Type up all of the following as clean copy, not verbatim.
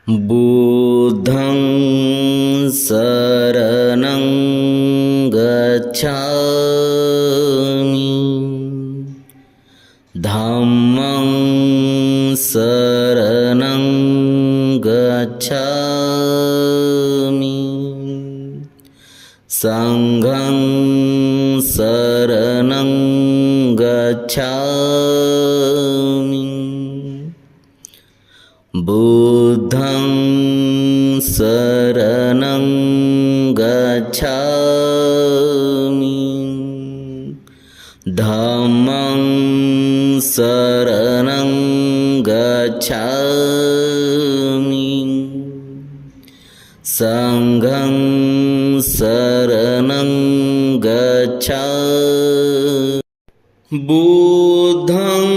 बुद्धं शरणं गच्छामि धम्मं शरणं गच्छामि संघं शरणं गच्छामि बुद्धं शरणं गच्छामि धम्मं शरणं गच्छामि संघं शरणं गच्छामि बुद्धं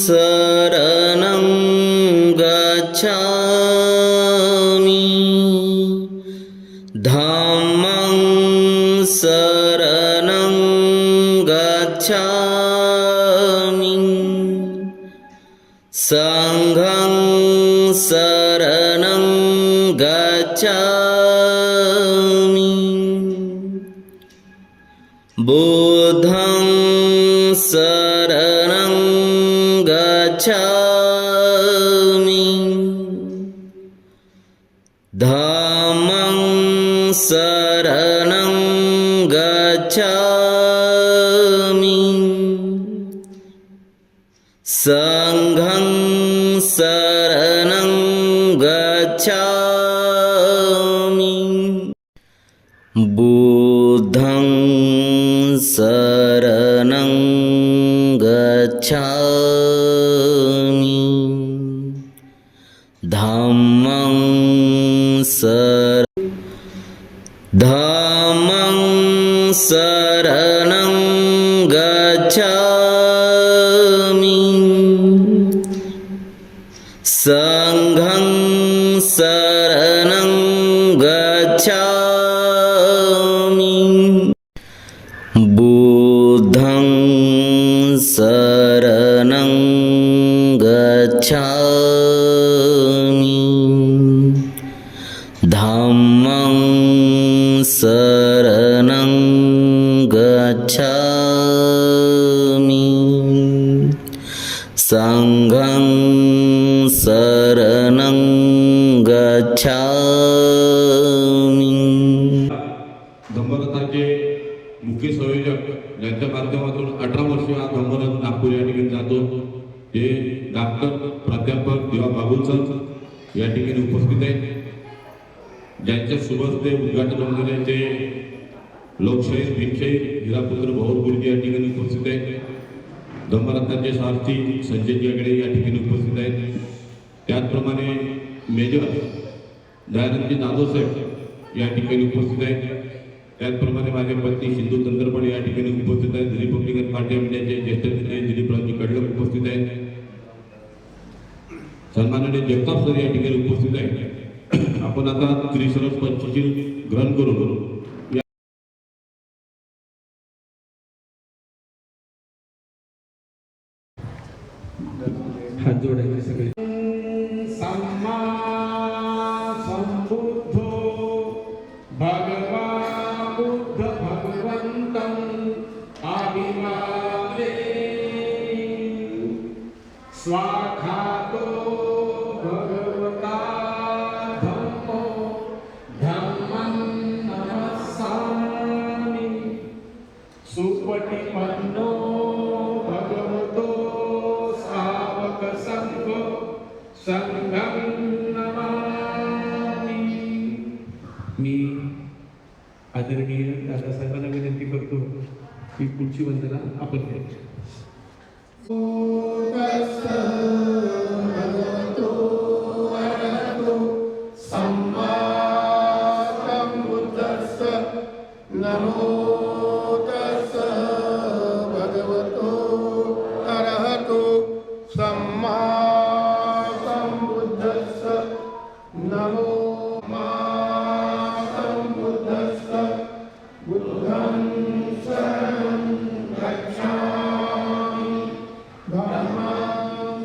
शरणं गच्छामि धम्मं शरणं गच्छामि संघं शरणं गच्छामि बुद्धं शरणं गच्छामि धम्मं शरणं गच्छामि संघं शरणं गच्छामि बुद्धं शरणं गच्छामि धम्मं शरणं गच्छामि संघं शरणं गच्छामि बुद्धं शरणं गच्छामि धम्मं शरणं गच्छामि संघं शरणं गच्छामि धम्मरथाचे मुख्य संयोजक ज्यांच्या माध्यमातून 18 वर्ष हा धम्मरथ नागपूर या ठिकाणी जातो ते डॉक्टर प्राध्यापक दिवा बाबुलसर या ठिकाणी उपस्थित आहेत. ज्यांच्या शुभहस्ते उद्घाटन होणारे ते लोकशाहीर भीमशाहीर हिरापुत्र भाऊ गुरुजी या ठिकाणी उपस्थित आहेत. धम्मरथाचे सारथी संजयजी आगडे या ठिकाणी उपस्थित आहेत. त्याचप्रमाणे मेजर दयानंदजी जाधव साहेब या ठिकाणी उपस्थित आहेत. त्याचप्रमाणे माझ्या पत्नी सिंधू तंत्रपणे या ठिकाणी उपस्थित आहेत. रिपब्लिकन पार्टी ऑफ इंडियाचे ज्येष्ठ नेते दिलीपरावजी कडलक उपस्थित आहेत. सन्माननीय जगताप सर या ठिकाणी उपस्थित आहेत. आपण आता त्रिशरस पंचशील ग्रहण करून हात जोडायचे सगळे. सम्मा संबुद्धो भगवान् बुद्ध भगवन्तं अभिवादे स्वाखातो भगवता धम्मो धम्मं नमस्सामि सुपटिपन्नो भगवतो सावक संघो संघं नमामि. मी आदरणीय दादासाहेबांना विनंती करतो की पुढची वंदना आपण घ्यायची. नमो तस्स भगवतो अरहतो सम्मा संबुद्धस्स नमो संबुद्धस्स बुद्धं शरणं गच्छामि धम्मं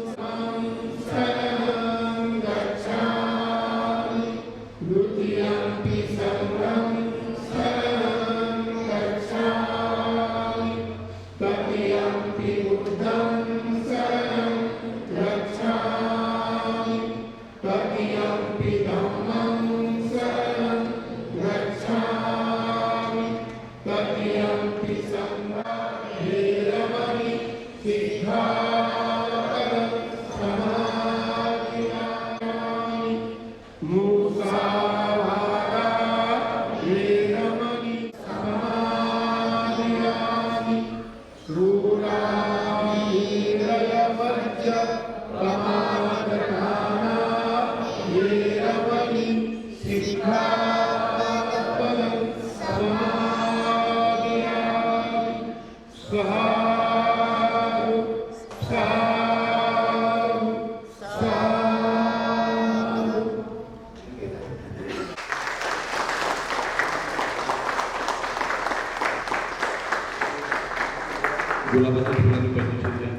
गुलाबाच्या फुलांनी परमिशन द्या.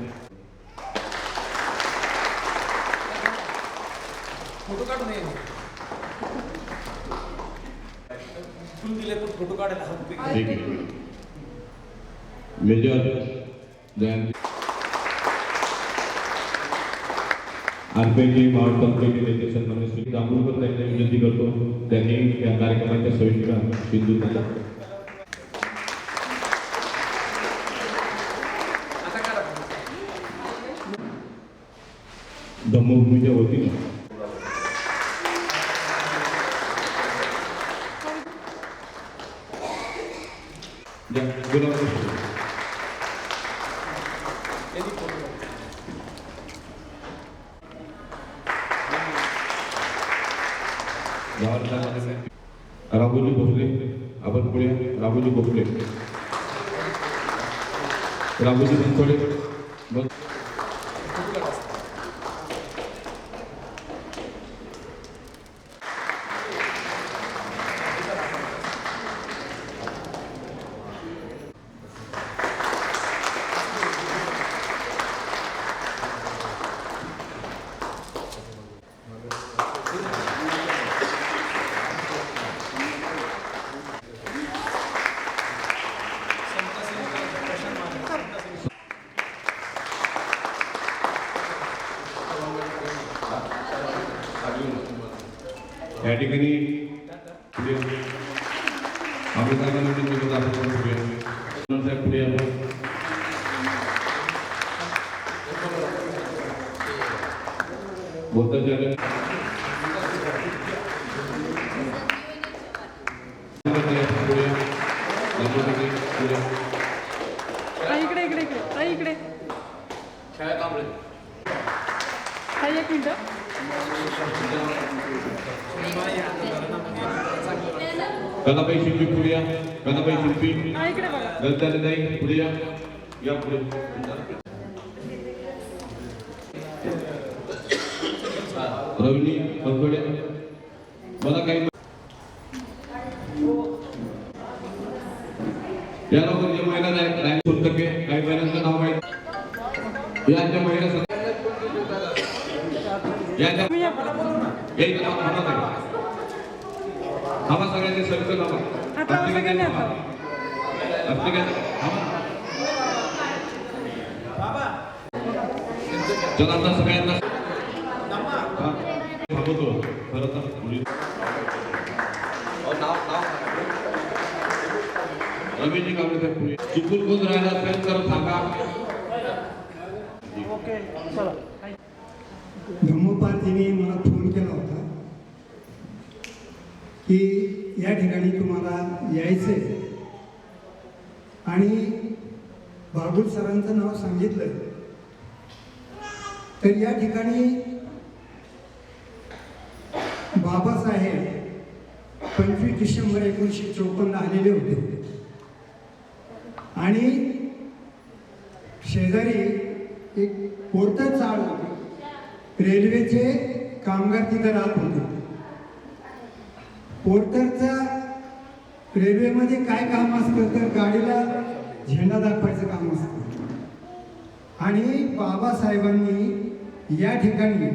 फोटो काढून ये फुल दिले पण फोटो काढायला हवं. ठीक आहे. मेजर जयंती आरपीजी मावळ तालुक्याचे नेते सन्मान्य श्री जांभूळकर यांना विनंती करतो त्यांनी या कार्यक्रमाच्या सविस्तर बिंदू दिला. धम्मभूमीच्या वतीने राघोजी भोसले आपण पुढे राघोजी भोसले राघोजी बनसोडे या ठिकाणी पुढे आपण पुढे बोलता झालं इकडे इकडे इकडे इकडे एक मिनिट. कलाबाई शिल्पी पुढे या. कलाबाई शिल्पी इकडे बघा. गलताई पुढे या पुढे. रवनी कंगोडे मला काही या लोक जे महिला राहिली पुस्तके काही महिलांचं नाव माहिती यांच्या महिला आम्हा सगळ्यांनी सर्कल चला आता सगळ्यांना थांबवतो खरं तर रमेशजी कांबळे साहेब पुढे चुकून कोण राहिला असेल तर सांगा. धम्मपालजीने मला फोन केला होता की या ठिकाणी तुम्हाला यायचं आहे आणि बागुल सरांचं नाव सांगितलं. तर या ठिकाणी बाबासाहेब 25 डिसेंबर 1954 आलेले होते आणि शेजारी एक पोर्टर चाळ होते. रेल्वेचे कामगार तिथे राहत होते. पोर्टरचा रेल्वेमध्ये काय काम असतं तर गाडीला झेंडा दाखवायचं काम असतं आणि बाबासाहेबांनी या ठिकाणी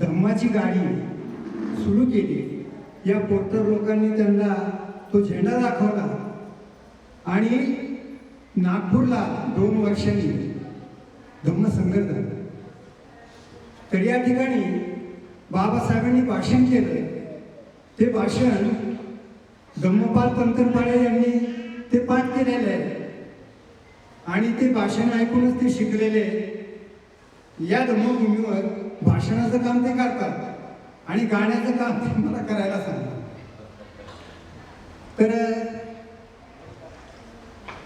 धम्माची गाडी सुरू केली. या पोर्टर लोकांनी त्यांना तो झेंडा दाखवला आणि नागपूरला 2 वर्षांनी धम्मसंघर्ष झाला. तर या ठिकाणी बाबासाहेबांनी भाषण केलं. ते भाषण धम्मपाल पंतरपाडे यांनी ते पाठ केलेलं आहे आणि ते भाषण ऐकूनच ते शिकलेले. या धम्मभूमीवर भाषणाचं काम ते करतात आणि गाण्याचं काम ते मला करायला सांगतात. तर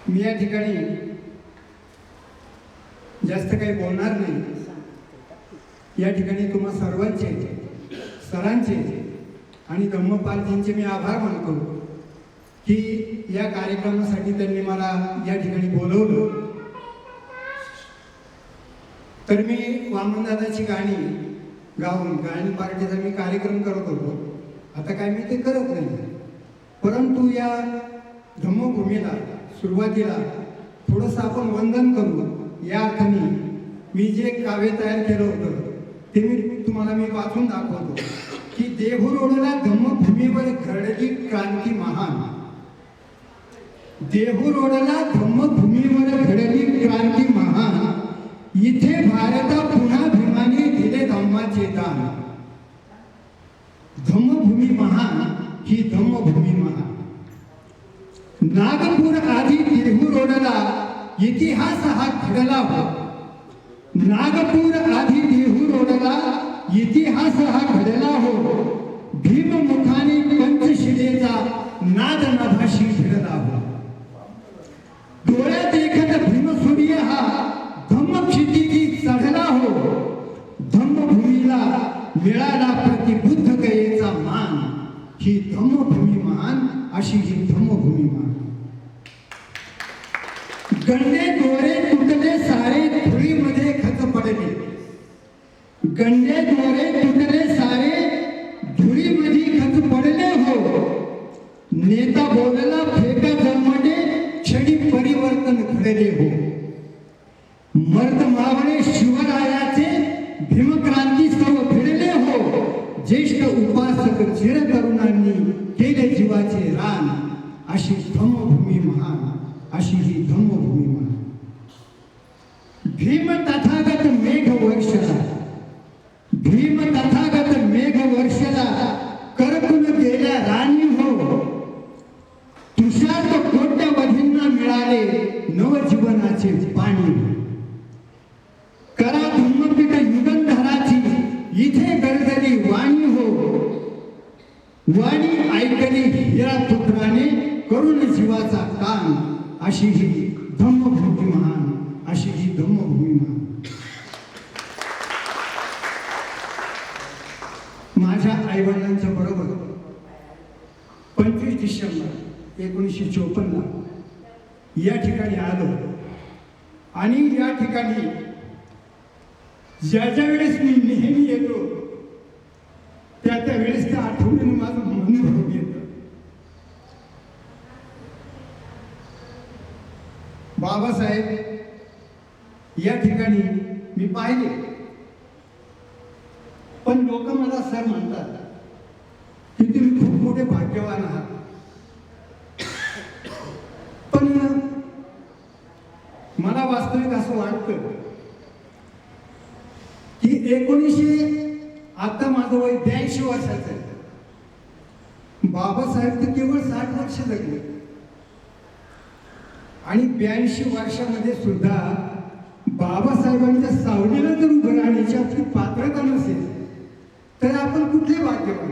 मी या ठिकाणी जास्त काही बोलणार नाही. या ठिकाणी तुम्हा सर्वांचे, सरांचे आणि धम्मपालजींचे मी आभार मानतो की या कार्यक्रमासाठी त्यांनी मला या ठिकाणी बोलवलं. तर मी वामनदादाची गाणी गाऊन गायन पार्टीचा मी कार्यक्रम करत होतो. आता काय मी ते करत नाही, परंतु या धम्मभूमीला सुरुवातीला थोडंसं आपण वंदन करू या अर्थाने मी जे काव्य तयार केलं होतं ते तुम्हाला वाचून दाखवतो की देहू रोडला धम्मभूमीवर घडली क्रांती महान. देहू रोडला धम्मभूमीवर घडली क्रांती महान. इथे भारता पुन्हा भीमाने दिले धम्माचे दान. धम्मभूमी महान ही धम्मभूमी महान. नागपूर आधी देहू रोडला इतिहास हा घडला हो. नागपूर आधी देहू रोडला इतिहास हा घडला हो. भीममुखाने पंचशिलेचा नाद नाभाशी भिडला हो. डोळ्यात देखत भीमसूर्य हा धम्मक्षितिजी चढला हो. धम्मभूमीला मिळाला प्रतिबुद्ध गयेचा मान. ही धम्मभूमी महान अशी ही धम्मभूमी महान. गंडे दोरे तुटले सारे धुळीमध्ये खच पडले. गंडे दोरे तुटले सारे धुळीमध्ये खच पडले हो. नेता बोलला फेका जमणे क्षणी परिवर्तन घडले हो. मर्द मावळे शिवरायाचे भीमक्रांती स्तव भिडले हो. ज्येष्ठ उपासक चिरतरुणांनी केले जीवाचे रान. अशी धम्मभूमी महान अशी ही धम्मभूमी महान. भीम तथागत मेघ वर्षला. भीम तथागत मेघ वर्षला करकून गेल्या राणी हो. तुषार कोट्यवधींना मिळाले नवजीवनाचे पाणी. करा धम्मपीठ युगंधराची इथे गरजली वाणी हो. वाणी ऐकली हिरा पुत्राने करून जीवाचा कान. अशी ही धम्मभूमी महान अशी ही धम्मभूमी महान. माझ्या आईवडिलांच्या बरोबर 25 डिसेंबर 1954 या ठिकाणी आलो आणि या ठिकाणी ज्या वेळेस मी नेहमी येतो त्या वेळेस त्या आठवणीने माझं मन भरून येतं. बाबासाहेब या ठिकाणी मी पाहिले, पण लोक मला सर म्हणतात की तुम्ही खूप मोठे भाग्यवान आहात. पण मला वास्तविक असं वाटतं की आता माझं वय 82 वर्षाचं आहे. बाबासाहेब तर केवळ 60 वर्ष जगले आणि 82 वर्षामध्ये सुद्धा बाबासाहेबांच्या सावलीला जर उभं राहण्याची आपली पात्रता नसेल तर आपण कुठले भाग्यवान.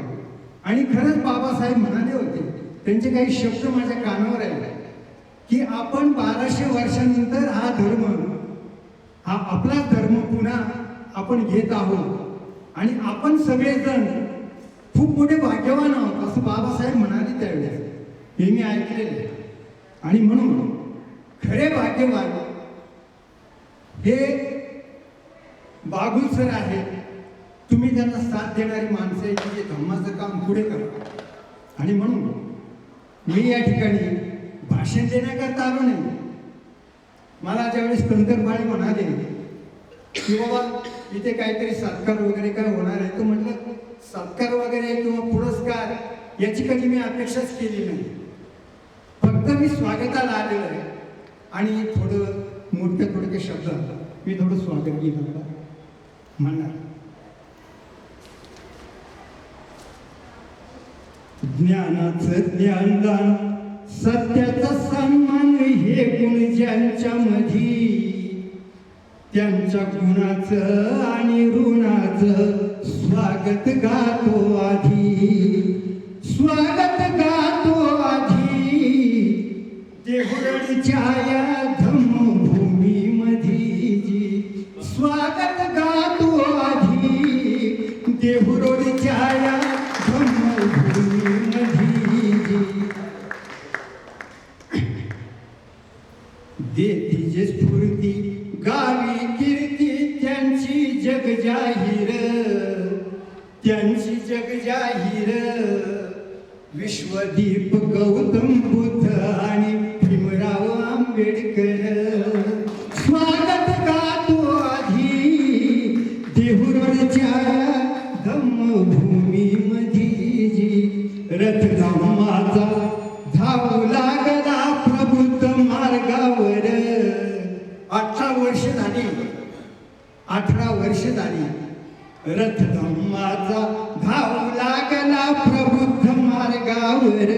आणि खरंच बाबासाहेब म्हणाले होते, त्यांचे काही शब्द माझ्या कानावर आले की आपण 1200 वर्षानंतर हा धर्म, हा आपला धर्म पुन्हा आपण घेत आहोत आणि आपण सगळेजण खूप मोठे भाग्यवान आहोत असं बाबासाहेब म्हणाले त्यावेळेस. हे मी ऐकलेले. आणि म्हणून खरे भाग्यवान हे बागुल सर आहे. तुम्ही त्यांना साथ देणारी माणसं आहे की जे धम्माचं काम पुढे करतात. आणि म्हणून मी या ठिकाणी भाषण देण्याकरता आलो नाही. मला ज्यावेळेस कंदरबाळे म्हणाले की बाबा इथे काहीतरी सत्कार वगैरे काय होणार आहे, तर म्हटलं सत्कार वगैरे किंवा पुरस्कार याची कधी मी अपेक्षाच केली नाही. फक्त मी स्वागताला आलेलो आहे आणि थोडं मोठ्या शब्दात मी थोडं स्वागत केलं म्हणणार. ज्ञानाचं ज्ञानदान सत्याचा सन्मान हे गुण ज्यांच्या मधी, त्यांच्या गुणाचं आणि ऋणाचं स्वागत गातो आधी. स्वागत गातो आधी देहुरडीच्या या धम्मभूमी मधी. स्वागत गातो आधी देहुरडीच्या या धम्मभूमी मधी. देती जे स्फूर्ती गावी कीर्ती त्यांची जग जाहीर, त्यांची जग जाहीर. विश्वदीप गौतम बुद्ध आणि भीमराव आंबेडकर. आंबेडकर स्वागत गातो आधी देहुरच्या धम्मभूमी मधी जी रथ धम्माचा धावू लागला प्रबुद्ध मार्गावर 18 वर्ष झाली 18 वर्ष झाली रथ धम्माचा धावू लागला प्रबुद्ध मार्गावर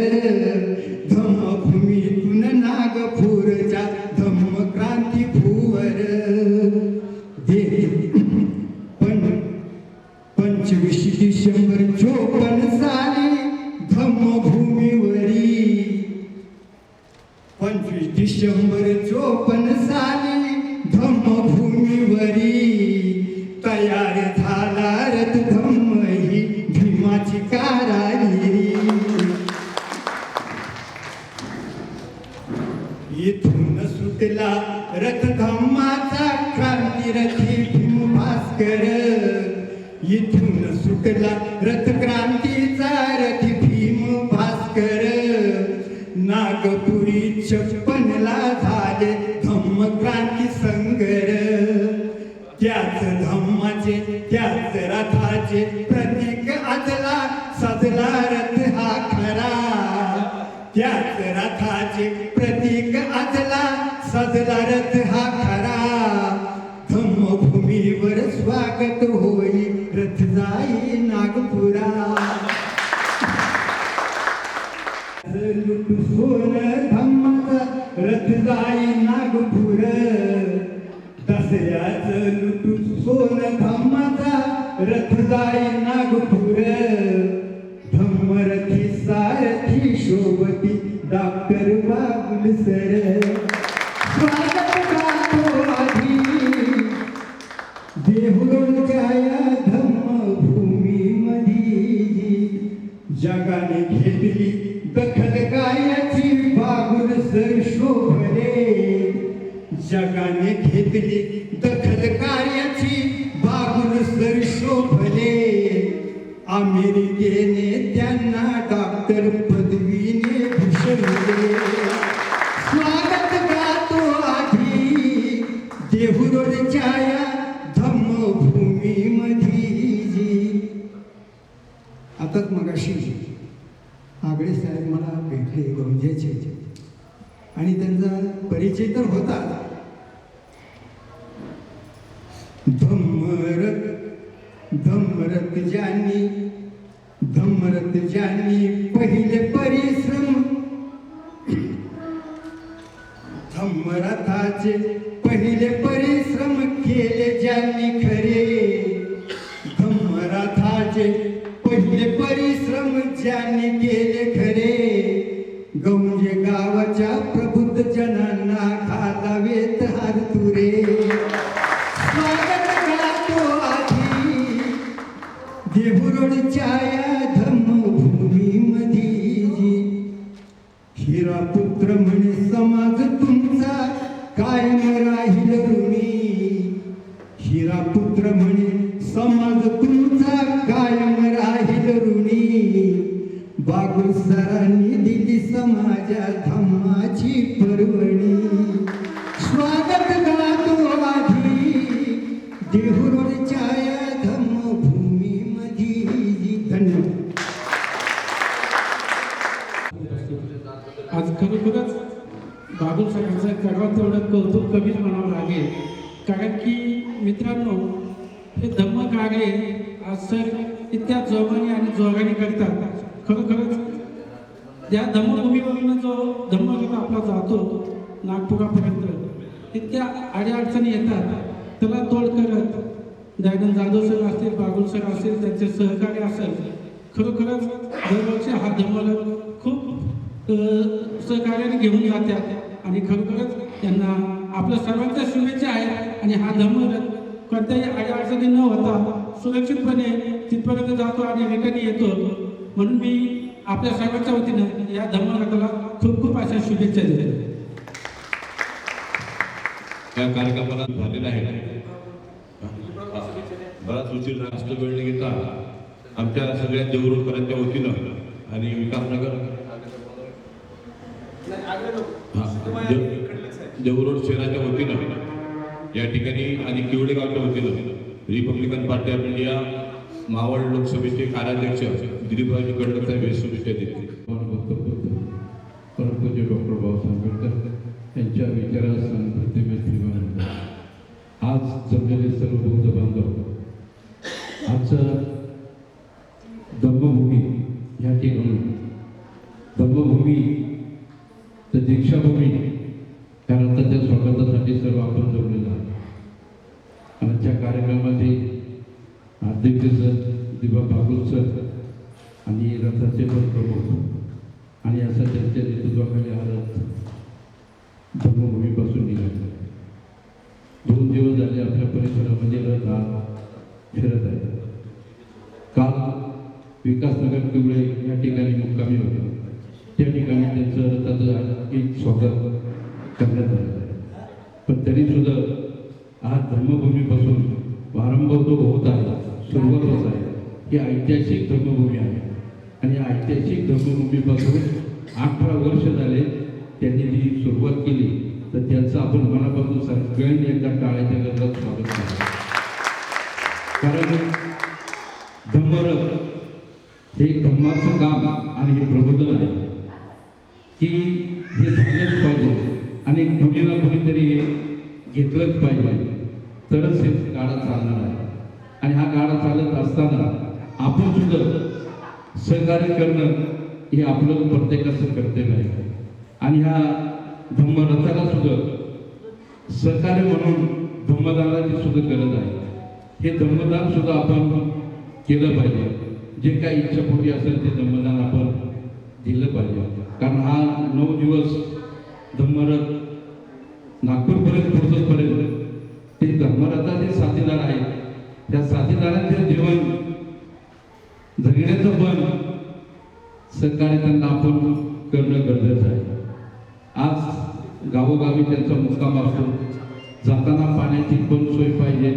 धम्मभूमीतून नागपूरच्या धम्मक्रांती भूवर 25 डिसेंबर 54 साली धम्मभूमीवरी 25 डिसेंबर 54 साली धम्मभूमीवरी तयार झाला रथ धम्म ही भीमाची कारागिरी इथून सुटला रथ धम्माचा क्रांतिरथी भीम भास्कर इथून सुटला रथ क्रांतीचा रथी भीम भास्कर नागपुरी 56ला झाले धम्म क्रांती संगर त्याच धम्माचे त्याच रथाचे प्रतीक आजला सजला रथ हा खरा त्याच रथाचे प्रतीक आजला सजला रथ हा खरा धम्मभूमीवर स्वागत होई रथ जाई नागपुरा लुटू सोन धम्माचा रथ जाई नागपूर दसऱ्याच लुटू सोन धम्माचा रथ जाई नागपूर धम्मरथी सारथी शोभती डॉक्टर बाबुल सर स्वागत गातो आधी देहुरोच्या या धम्मभूमी मधी जगाने घेतली दखल कार्याची बाबुल सर शोभले जगाने घेतली दखल कार्याची बाबुल सर शोभले अमेरिकेने त्यांना डॉक्टर पदवीने भूषवले स्वागत गातो आधी देहुरोच्या या धम्मभूमी मधी आताच मगाशी आगळे साहेब मला भेटले गोंज्याचे आणि त्यांचा परिचय तर होता धम्मरथ ज्यांनी पहिले परिश्रम धम्मरथाचे पहिले परिश्रम केले ज्यांनी खरे धम्मरथाचे पहिले परिश्रम ज्यांनी केले खरे गौंजे गावाच्या प्रबुद्ध जनांना घालावेत हारतुरे स्वागत गातो आधी देहुरोडच्या या धम्मभूमी मधी हिरा पुत्र म्हणे समाज तुमचा कायम राहील ऋणी हिरा पुत्र म्हणे समाज तुमचा कायम राहील ऋणी बागुल सरांनी दिली समाजा धम्माची पर्वणी स्वागत गातो आधी देहुरोडच्या या धम्मभूमी मधी धन्यवाद आज खरोखरच बाबुल सरांचं करावं तेवढं कौतुक कमीच म्हणावं लागेल कारण की मित्रांनो हे धम्म कार्य आज सर इतक्या जोमाने आणि जोराने करतात खरोखरच या धम्मभूमीवरून जो धम्मरथ आपला जातो नागपुरापर्यंत इतक्या अडीअडचणी येतात त्याला तोड करत दयानंद जाधव सर असतील बाबुल सर असतील त्यांचे सहकार्य असेल खरोखरच दरवर्षी हा धम्मरथ खूप सहकार्याने घेऊन जातात आणि खरोखरच त्यांना आपल्या सर्वांच्या शुभेच्छा आहेत आणि हा धम्मरथ कोणत्याही अडीअडचणी न होता सुरक्षितपणे तिथपर्यंत जातो आणि रिटर्न येतो म्हणून मी आपल्या सर्वांच्या वतीनं या धम्मरथाला खूप खूप अशा शुभेच्छा देतो. या कार्यक्रमाला झालेला आहे बराच उशीर जास्त वेळ न घेता आमच्या सगळ्या देवरुडकरांच्या वतीनं आणि विकासनगर देऊरोड शहराच्या वतीनं या ठिकाणी आणि किवडे गावच्या वतीनं Republican party of India Maval लोकसभेचे कार्याध्यक्ष दिलीपरावजी कडकर साहेब हे शुभेच्छा देतील. परमपूज्य डॉक्टर बाबासाहेब आंबेडकर यांच्या विचारास प्रतिमेत श्रीमान आज जमलेले सर्व बौद्ध बांधव आजचं धम्मभूमी या ठिकाणी धम्मभूमी तर दीक्षाभूमी त्या रथाच्या स्वागतासाठी सर्व आपण जमलेलो आहोत. आणि त्या कार्यक्रमामध्ये अध्यक्ष सर दिवा बागुल सर आणि रथाचे पण प्रमुख आणि असा त्यांच्या नेतृत्वाखाली हा रथ धम्मभूमीपासून निघाला. 2 दिवस झाले आपल्या परिसरामध्ये रथ हा फिरत आहे. काल विकासनगर किवळे या ठिकाणी मुक्कामी होते. त्या ठिकाणी त्यांचं रथाचं एक स्वागत करण्यात आलं आहे. पण तरीसुद्धा आज धर्मभूमीपासून प्रारंभ तो होत आहे, सुरुवात होत आहे. ही ऐतिहासिक धर्मभूमी आहे आणि या ऐतिहासिक धर्मभूमीपासून 18 वर्ष झाले त्यांनी जी सुरुवात केली तर त्यांचं आपण मनापासून सगळ्यांनी एकदा टाळ्याच्या गजरात स्वागत केलं. कारण धम्मरथ हे धम्माचं काम आणि हे प्रबोधन आहे की हे झालंच पाहिजे आणि कुणीला कुणीतरी हे घेतलंच पाहिजे तरच हे गाडा चालणार आहे. आणि हा गाडा चालत असताना आपण सुद्धा सहकार्य करणं हे आपलं प्रत्येकाचं कर्तव्य आहे. आणि ह्या धम्मरथाला सुद्धा सहकार्य म्हणून धम्मदानाची सुद्धा गरज आहे. हे धम्मदान सुद्धा आपण केलं पाहिजे. जे काही इच्छापोटी असेल ते धम्मदान आपण दिलं पाहिजे. कारण हा 9 दिवस धम्मरथ नागपूरपर्यंत पोहोचतपर्यंत ते धम्मरथाचे साथीदार आहेत. त्या साथीदारांचे जीवन जगण्याचं पण सहकार्य त्यांना आपण करणं गरजेचं आहे. आज गावोगावी त्यांचा मुक्काम असतो. जाताना पाण्याची पण सोय पाहिजे.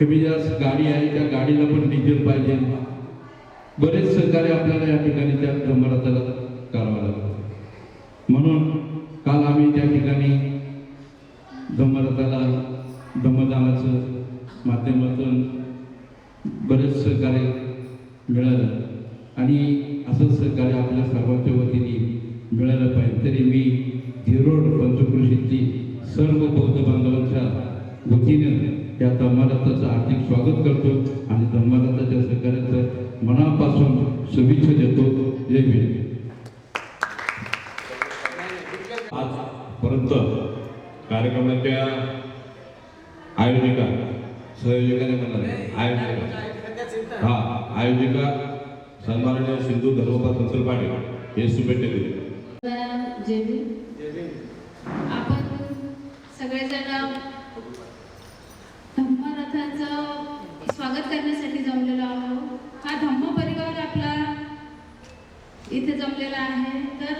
कमी जास्त गाडी आहे त्या गाडीला पण डिझेल पाहिजे. बरेच सहकार्य आपल्याला या ठिकाणी त्या धम्मरथाला करावं लागतं. म्हणून काल आम्ही त्या ठिकाणी धम्मरथाला धम्मदानाचं माध्यमातून बरेच सहकार्य मिळालं आणि असं सहकार्य आपल्या सर्वांच्या वतीने मिळालं पाहिजे. तरी मी धिरोड पंचक्रोशीतली सर्व बौद्ध बांधवांच्या वतीने या धम्मरथाचं हार्दिक स्वागत करतो आणि धम्मरथाच्या सहकार्याचं मनापासून शुभेच्छा देतो. जय भीम. आजपर्यंत कार्यक्रमाच्या आयोजिका सहयोजिकाने म्हणणार आयोजिका सन्माननीय सिंधू धर्मपाल संसलपाडे हे शुभेच्छा दिले. आपण सगळेजण धम्मरथाचं स्वागत करण्यासाठी जमलेलो आहोत. हा धम्म परिवार आपला इथे जमलेला आहे. तर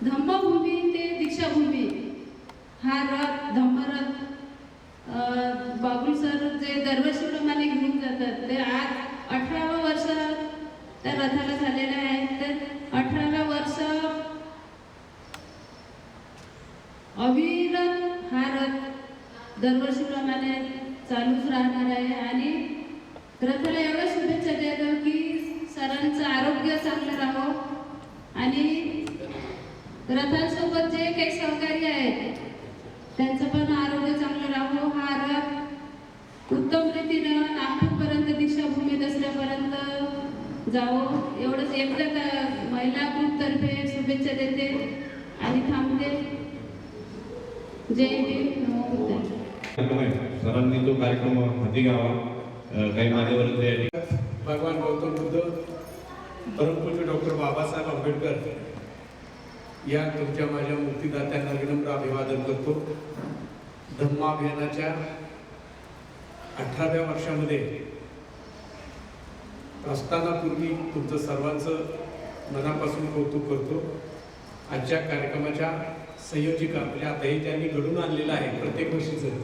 धम्मभूमी ते दीक्षाभूमी हा रथ धम्मरथ बाबुल सर जे दरवर्षीप्रमाणे घेऊन जातात ते आज 18वं वर्ष त्या रथाला झालेलं आहे. तर 18 वर्ष अविरत हा रथ दरवर्षीप्रमाणे चालूच राहणार आहे. आणि रथाला एवढ्या शुभेच्छा देतो की सरांचं आरोग्य चांगलं राहो आणि रथासोबत जे काही सहकारी आहेत त्यांचं पण आरोग्य चांगलं राहो. हा रथ उत्तम रीतीनं नागपूरपर्यंत दीक्षाभूमी दसऱ्यापर्यंत जावं एवढंच एकदा महिला ग्रुपतर्फे शुभेच्छा देते आणि थांबते. जय भीम. नमो बुद्धाय. सरांनी तो कार्यक्रम हाती घ्यावा. काही मान्यवर भगवान गौतम बुद्ध परमपूज्य डॉक्टर बाबासाहेब आंबेडकर या तुमच्या माझ्या मुक्तिदात्यांना विनम्र अभिवादन करतो. धम्माभियानाच्या 18व्या वर्षामध्ये प्रस्थानापूर्वी तुमचं सर्वांचं मनापासून कौतुक करतो. आजच्या कार्यक्रमाच्या संयोजिका म्हणजे आता हे ज्यांनी घडून आणलेलं आहे प्रत्येक वर्षीचं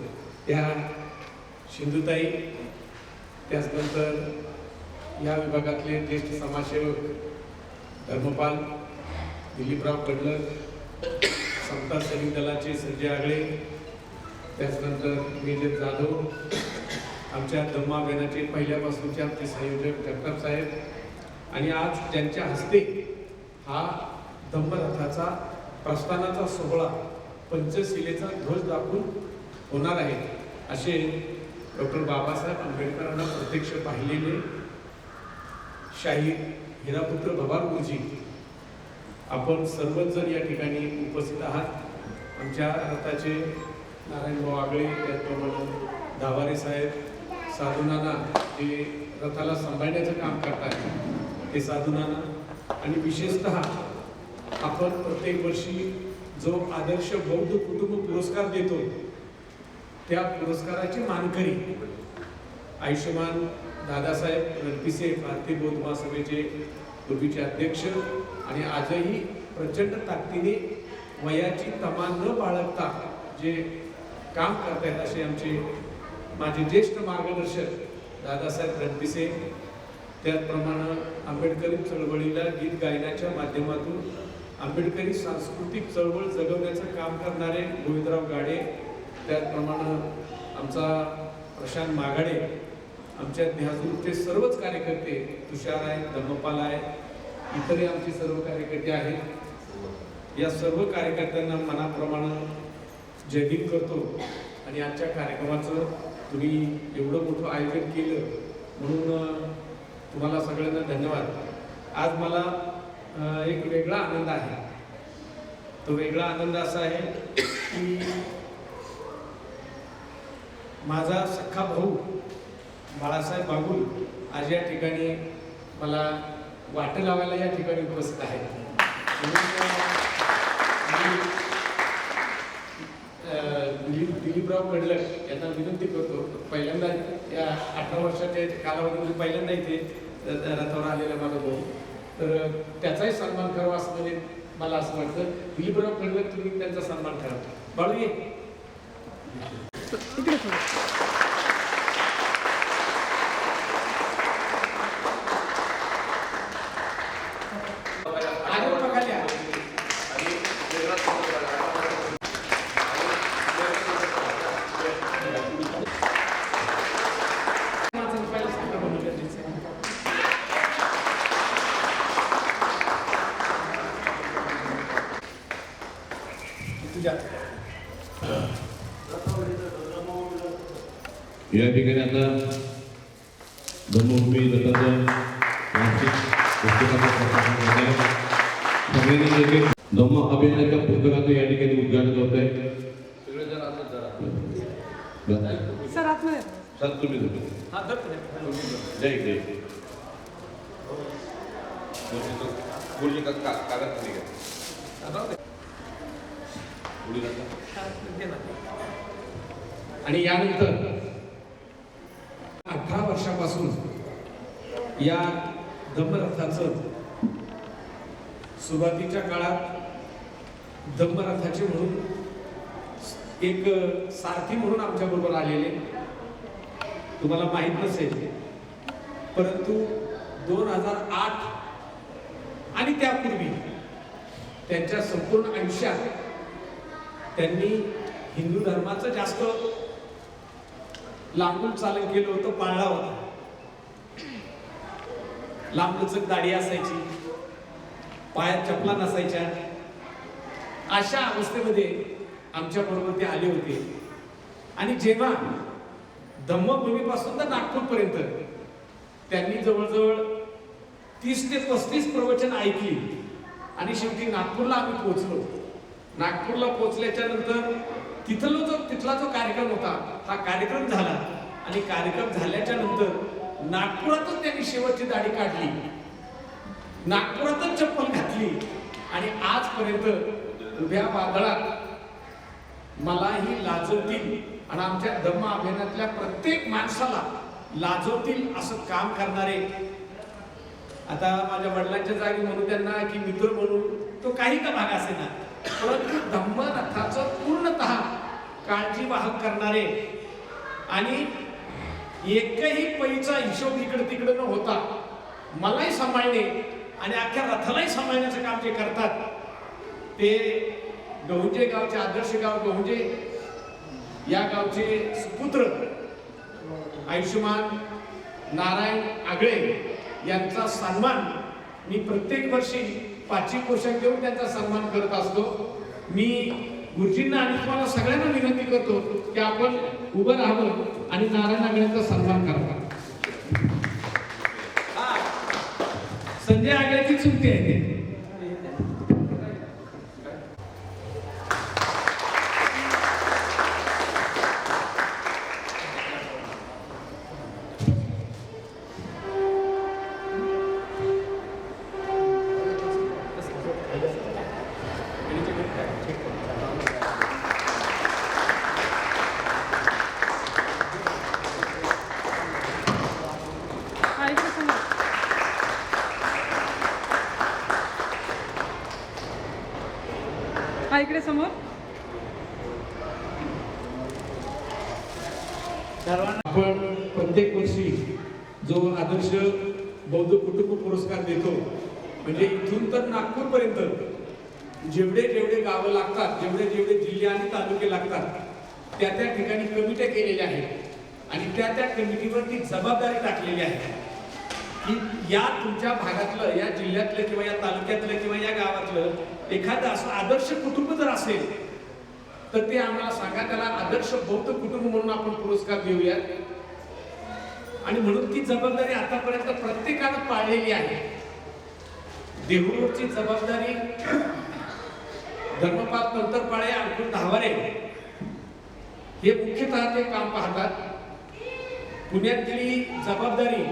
त्या सिंधुताई, त्याचनंतर या विभागातले ज्येष्ठ समाजसेवक धर्मपाल दिलीपराव कडलर, समता सैनिक दलाचे संजय आगळे, त्याचनंतर मेजर जाधव, आमच्या धम्म अभियानाचे पहिल्यापासूनचे आमचे संयोजक जगताप साहेब, आणि आज ज्यांच्या हस्ते हा धम्मरथाचा प्रस्थानाचा सोहळा पंचशिलेचा ध्वज दाखवून होणार आहे असे डॉक्टर बाबासाहेब आंबेडकरांना प्रत्यक्ष पाहिलेले शाहीर हिरापुत्र भवार गुरुजी, आपण सर्वच जण या ठिकाणी उपस्थित आहात. आमच्या रथाचे नारायणभाऊ आगळे, त्याचप्रमाणे धावारे साहेब, साधूनाना जे रथाला सांभाळण्याचं काम करतात ते साधूनाना, आणि विशेषतः आपण प्रत्येक वर्षी जो आदर्श बौद्ध कुटुंब पुरस्कार देतो त्या पुरस्काराचे मानकरी आयुष्यमान दादासाहेब रणपिसे, भारतीय बौद्ध महासभेचे पूर्वीचे अध्यक्ष, आणि आजही प्रचंड ताकदीने वयाची तमा न बाळगता जे काम करतायत असे आमचे माझे ज्येष्ठ मार्गदर्शक दादासाहेब रणपिसे, त्याचप्रमाणे आंबेडकरी चळवळीला गीत गायनाच्या माध्यमातून आंबेडकरी सांस्कृतिक चळवळ जगवण्याचं काम करणारे गोविंदराव गाडे, त्याचप्रमाणे आमचा प्रशांत मागाडे, आमच्या ध्यासूरचे सर्वच कार्यकर्ते, तुषार आहे, धम्मपाल आहे, इतरही आमचे सर्व कार्यकर्ते आहेत. या सर्व कार्यकर्त्यांना मनाप्रमाणे जय भीम करतो. आणि आजच्या कार्यक्रमाचं तुम्ही एवढं मोठं आयोजन केलं म्हणून तुम्हाला सगळ्यांना धन्यवाद. आज मला एक वेगळा आनंद आहे. तो वेगळा आनंद असा आहे की माझा सख्खा भाऊ बाळासाहेब बागुल आज या ठिकाणी मला वाट लावायला या ठिकाणी उपस्थित आहे. दिलीपराव कडलक यांना विनंती करतो, पहिल्यांदा या 18 वर्षाच्या कालावधीमध्ये पहिल्यांदा इथे रथावर आलेला माझा भाऊ, तर त्याचाही सन्मान करावा असं म्हणजे मला असं वाटतं. दिलीपराव कडलक, तुम्ही त्यांचा सन्मान करा. बाळू ये. या ठिकाणी आता धम्मभूमी रथाचं सगळ्यांनी धम्म अभियानाच्या पुस्तकाचं या ठिकाणी उद्घाटन होत आहे. सर आतमध्ये सर तुम्ही जय जय आणि यानंतर 18 वर्षापासून या धम्मरथाचं सुरुवातीच्या काळात धम्मरथाचे म्हणून एक सारथी म्हणून आमच्या बरोबर आलेले, तुम्हाला माहित नसेल, परंतु 2008 आणि त्यापूर्वी त्यांच्या संपूर्ण आयुष्यात त्यांनी हिंदू धर्माचं जास्त लांबून चालन केलं होतं, पाळला होता. लांबलचक दाढी असायची, पायात चपला नसायच्या. अशा अवस्थेमध्ये आमच्या बरोबर ते आले होते. आणि जेव्हा धम्मभूमीपासून तर नागपूरपर्यंत त्यांनी जवळजवळ 30 ते 35 प्रवचन ऐकली. आणि शेवटी नागपूरला आम्ही पोहोचलो. नागपूरला पोहोचल्याच्या नंतर तिथला जो कार्यक्रम होता, हा कार्यक्रम झाला. आणि कार्यक्रम झाल्याच्या नंतर नागपुरातच त्यांनी शेवटची दाढी काढली, नागपुरातच चप्पल घातली. आणि आजपर्यंत उभ्या वादळात मलाही लाजवतील आणि आमच्या धम्म अभियानातल्या प्रत्येक माणसाला लाजवतील असं काम करणारे, आता माझ्या वडिलांच्या जागी म्हणून त्यांना की मित्र म्हणून तो काही का भाग असेना, परंतु धम्मरथाचं पूर्णतः काळजीवाहक करणारे आणि एकही पैचा हिशोब इकडे तिकडे न होता मलाही सांभाळणे आणि अख्ख्या रथालाही सांभाळण्याचं काम जे करतात ते गहुंजे गावचे आदर्श गाव गहुंजे या गावचे सुपुत्र आयुष्यमान नारायण आगळे यांचा सन्मान मी प्रत्येक वर्षी पाचवी पोशाख घेऊन त्यांचा सन्मान करत असतो. मी गुरुजींना आणि तुम्हाला सगळ्यांना विनंती करतो की आपण उभं राहावं आणि नारायण आगळेंचा सन्मान करावा. संजय आगळेची चुलती आहे ते. हा इकडे समोर. हा इकडे समोर. आपण प्रत्येक वर्षी जो आदर्श बौद्ध कुटुंब पुरस्कार देतो म्हणजे इथून तर नागपूरपर्यंत जेवढे जेवढे गावं लागतात जेवढे जेवढे जिल्हे आणि तालुके लागतात त्या त्या ठिकाणी कमिट्या केलेल्या आहेत आणि त्या त्या कमिटीवरती जबाबदारी टाकलेली आहे की या तुमच्या भागातलं या जिल्ह्यातलं किंवा या तालुक्यातलं किंवा या गावातलं एखादं असं आदर्श कुटुंब जर असेल तर ते आम्हाला सांगा. त्याला आदर्श बौद्ध कुटुंब म्हणून आपण पुरस्कार देऊया आणि म्हणून ती जबाबदारी आतापर्यंत प्रत्येकानं पाळलेली आहे. देहूची जबाबदारी धर्मपाल पंतरपाळे अंकुर धावारे हे मुख्यतः ते काम पाहतात. पुण्यातली जबाबदारी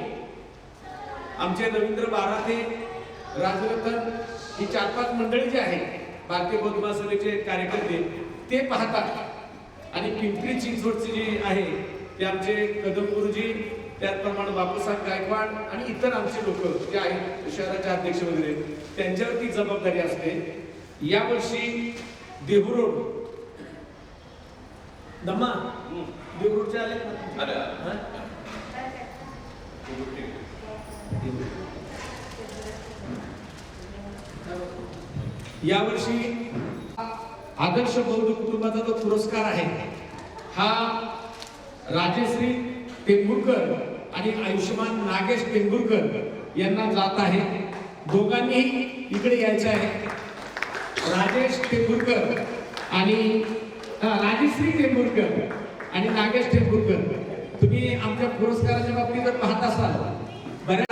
आमचे रवींद्र बाराते राजरतन ही 4-5 मंडळी जी आहेत भारतीय बौद्ध महासभेचे कार्यकर्ते ते पाहतात आणि पिंपरी चिंचवडचे जे आहे ते आमचे कदम गुरुजी त्याचप्रमाणे बापूसाहेब गायकवाड आणि इतर आमचे लोक जे आहेत शहराचे अध्यक्ष वगैरे त्यांच्यावरती जबाबदारी असते. यावर्षी देहू रोड दम्मा देहू रोडचे आले यावर्षी आदर्श बौद्ध कुटुंबाचा जो पुरस्कार आहे हा राजश्री टेंभुरकर आणि आयुष्यमान नागेश टेंभुरकर यांना जात आहे. दोघांनी इकडे यायचं आहे. राजेश टेंभुरकर आणि राजश्री टेंभुरकर आणि नागेश टेंभुरकर तुम्ही आमच्या पुरस्काराच्या बाबतीत जर पाहत असाल बऱ्या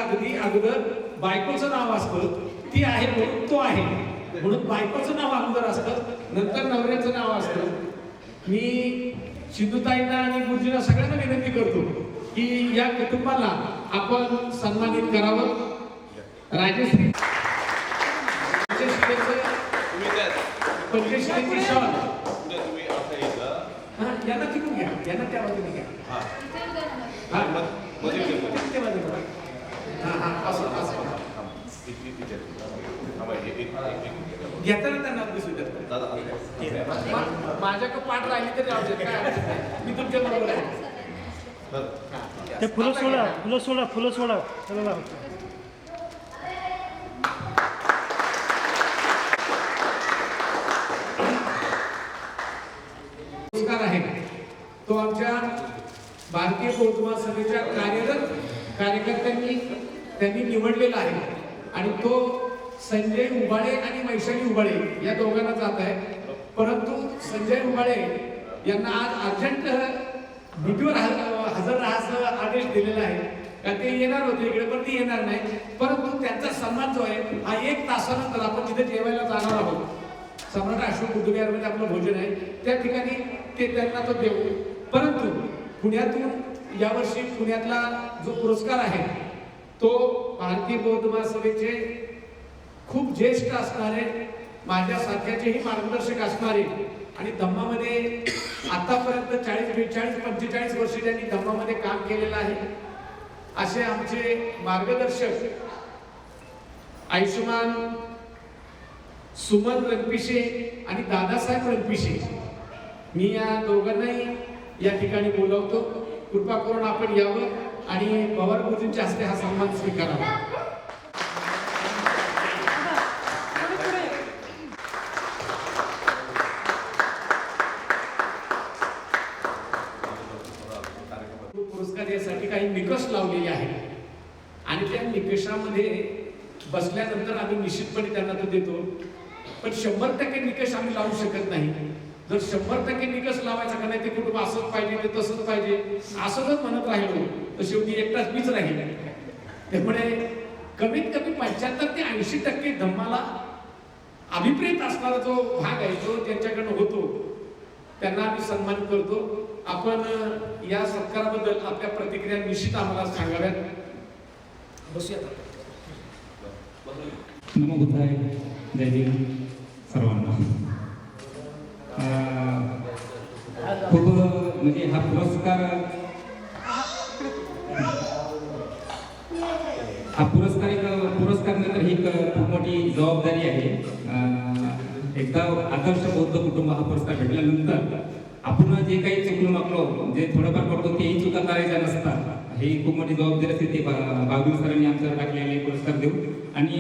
अगोदर बायकोचं नाव असतं ती आहे म्हणून तो आहे म्हणून बायकोचं नाव अगोदर असतं नंतर नवऱ्याचं नाव असतं. मी सिंधुताईंना आणि गुरुजींना सगळ्यांना विनंती करतो की या कुटुंबाला आपण सन्मानित करावं. राजश्री पंचश्रीची शॉल यांना तिकडून घ्या यांना त्या बाजूने घ्या. घेताना त्यांना दिसू देत माझ्याकडे पाठ राहिली तरी राहू देत काय मी तुमच्या बरोबर आहे. ते फुलं सोडा फुलं सोडा फुलं सोडा चला पुरस्कार आहे तो आमच्या भारतीय बौद्ध महासभेच्या कार्यरत कार्यकर्त्यांनी निवडलेला आहे आणि तो संजय उबाळे आणि वैशाली उबाळे या दोघांना जात आहे. परंतु संजय उबाळे यांना आज अर्जंट ड्युटीवर हजर राहायचा आदेश दिलेला आहे का ते येणार होते इकडे पण ते येणार नाही. परंतु त्यांचा सन्मान जो आहे हा 1 तासानंतर आपण जिथे जेवायला जाणार आहोत सम्राट अशोक उद्यानमध्ये आपलं भोजन आहे त्या ठिकाणी ते त्यांना तो देऊ. परंतु पुण्यातून यावर्षी पुण्यातला जो पुरस्कार आहे तो भारतीय बौद्ध महासभेचे खूप ज्येष्ठ असणारे माझ्या सारख्याचेही मार्गदर्शक असणारे आणि धम्मामध्ये आतापर्यंत 40-45 वर्ष त्यांनी धम्मामध्ये काम केलेलं आहे असे आमचे मार्गदर्शक आयुष्यमान सुमन रणपिसे आणि दादासाहेब रणपिसे मी या दोघांनाही या ठिकाणी बोलवतो. कृपा करून आपण यावं आणि पवार गुरुजींच्या हस्ते हा सन्मान स्वीकारावा. निकषामध्ये बसल्यानंतर आम्ही निश्चितपणे त्यांना तो देतो, पण 100% निकष आम्ही लावू शकत नाही. जर 100% निकष लावायचा का नाही, ते कुटुंब असंच पाहिजे, ते तसंच पाहिजे असंच म्हणत राहिलो तर शेवटी एकटाच मीच राहील. त्यामुळे कमीत कमी 75 ते 80% धम्माला अभिप्रेत असणारा जो भाग आहे तो त्यांच्याकडनं होतो, त्यांना आम्ही सन्मान करतो. आपण या सत्काराबद्दल आपल्या प्रतिक्रिया निश्चित आम्हाला सांगाव्यात. बसूया. नमो बुद्धाय. जय देव सर्वांना. खूप म्हणजे हा पुरस्कार नंतर ही खूप मोठी जबाबदारी आहे. एकदा आदर्श बौद्ध कुटुंब हा पुरस्कार भेटल्यानंतर आपण जे काही चुकलो मागलो जे थोडंफार करतो तेही चुका करायच्या नसतात. ही खूप मोठी जबाबदारी असते. ते बागुल सरांनी आमच्यावर टाकलेले पुरस्कार देऊ. आणि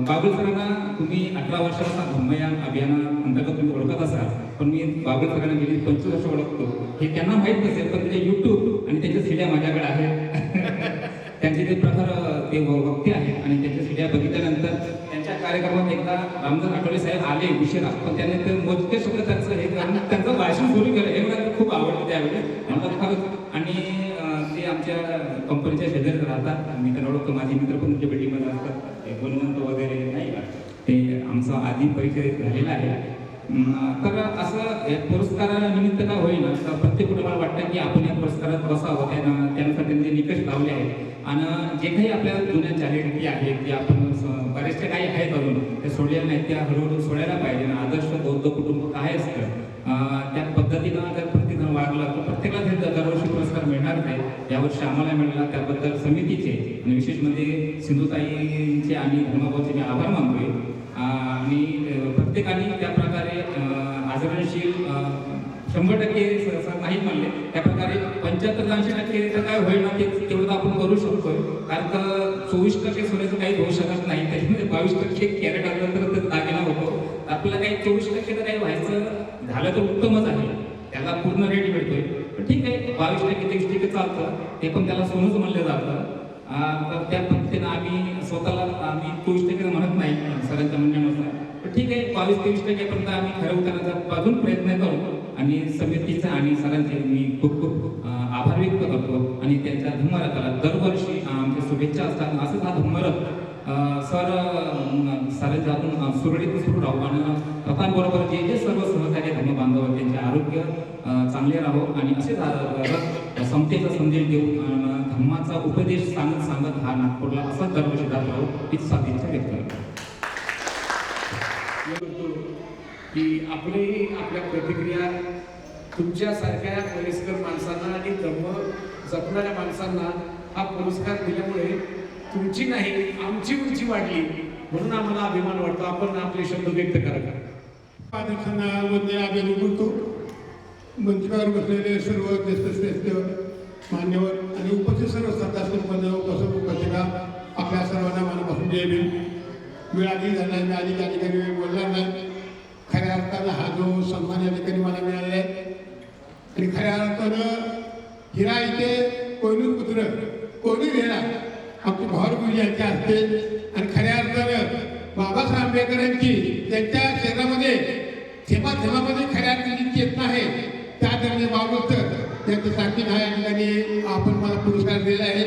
बागुल सरांना तुम्ही 18 वर्षाचा धम्मयान अभियानाअंतर्गत तुम्ही ओळखत असाल, पण मी बागुल सरांना गेली 25 वर्ष ओळखतो. हे त्यांना माहीत नसेल, पण त्याचे YouTube आणि त्याच्या सीड्या माझ्याकडे आहेत. त्यांचे ते प्रखर ते वक्ते आहेत आणि त्यांच्या सीड्या बघितल्यानंतर त्यांच्या कार्यक्रमात एकदा रामदास आठवले साहेब आले उशिरा, पण त्याने ते मोजके शब्द त्यांचं हे त्यांचं भाषण सुरू केलं. हे मला खूप आवडतं त्यावेळी मला खरंच. आणि ते आमच्या कंपनीच्या शेजारी राहतात. मी त्यांना ओळखतो. माझे मित्र पण तुमच्या बिल्डिंगमध्ये असतात. गुणवंत वगैरे नाही का, ते आमचा आधी परिचय झालेला आहे. तर असं पुरस्कारानिमित्त का होईना तर प्रत्येक कुटुंबाला वाटतं की आपण या पुरस्कारात बसावं. त्यानुसार त्यांचे निकष लावले आहेत. आणि जे काही आपल्या जुन्या चालीरीती आहेत, जे आपण बरेचसे काही आहेत अजून ते सोडलेल्या नाहीत, त्या हळूहळू सोडायला पाहिजे. आदर्श बौद्ध कुटुंब काय असतं त्या पद्धतीनं जर प्रत्येकजण वागलं तर प्रत्येकाला हे दरवर्षी पुरस्कार मिळणार नाही. यावर्षी आम्हाला मिळाला, त्याबद्दल समितीचे आणि विशेष म्हणजे सिंधुताईंचे आणि धर्मभाऊचे मी आभार मानतोय. आणि प्रत्येकाने त्या प्रकारे आचरणशील 100% नाही म्हणले त्याप्रकारे 75-80% तर काय होईल ना ते तेवढं आपण करू शकतोय. कारण का 24% सोन्याचं काही होऊ शकत नाही. त्याच्यामध्ये 22% कॅरेट आलं तर ते दागिना होतो. आपल्याला काही 24% तर काही व्हायचं झालं तर उत्तमच आहे. त्याला पूर्ण रेट मिळतोय. पण ठीक आहे, 22% 23% चालतं, ते पण त्याला सोनंच म्हणलं जातं. तर त्या पद्धतीनं आम्ही स्वतःला आम्ही 24% म्हणत नाही सरांच्या म्हणण्यानुसार. पण ठीक आहे, 22-23% पर्यंत आम्ही ठरवताना अजून प्रयत्न करू. आणि समितीचा आणि सरांचे मी खूप खूप आभार व्यक्त करतो. आणि त्यांच्या धम्मरथाला दरवर्षी आमच्या शुभेच्छा असतात. असंच हा धम्मरथ सरांच्या आपण सुरळीत सुरू राहू. आणि रथांबरोबर जे जे सर्व सहकारी धर्म बांधव त्यांचे आरोग्य चांगले राहो आणि असेच समतेचा संदेश देऊ. धम्माचा उपदेश सांगत हा नागपूरला असाच दरवर्षी जात राहू हीच साधीच्या व्यक्त करतो. की आपलेही आपल्या प्रतिक्रिया तुमच्यासारख्या वयस्कर माणसांना आणि धर्म जपणाऱ्या माणसांना हा पुरस्कार दिल्यामुळे तुमची नाही आमची उंची वाढली म्हणून आम्हाला अभिमान वाटतो. आपण आपले शब्द व्यक्त करा. अध्यक्षांना वंदे आभार करतो. मंचावर बसलेले सर्व ज्येष्ठ मान्यवर आणि उपस्थित सर्व सदस्य उपस्थित आपल्या सर्वांना मनापासून जय भीम. वेळ आधी झाला, मी आधी त्या ठिकाणी वेळ बोलणार नाही. खऱ्या अर्थानं हा जो सन्मान या ठिकाणी मला मिळाला आहे आणि खऱ्या अर्थानं हिरा इथे कोयनूर पुत्र कोयनूर हिरा आमची भावपूजी यांचे असते. आणि खऱ्या अर्थानं बाबासाहेब आंबेडकरांची त्यांच्या शहरामध्ये थेंबाथेंबामध्ये खऱ्या अर्थाची चेतना आहे. त्या ठिकाणी बाबत त्यांचं साक्षीदार ह्या ठिकाणी आपण मला पुरस्कार दिला आहे.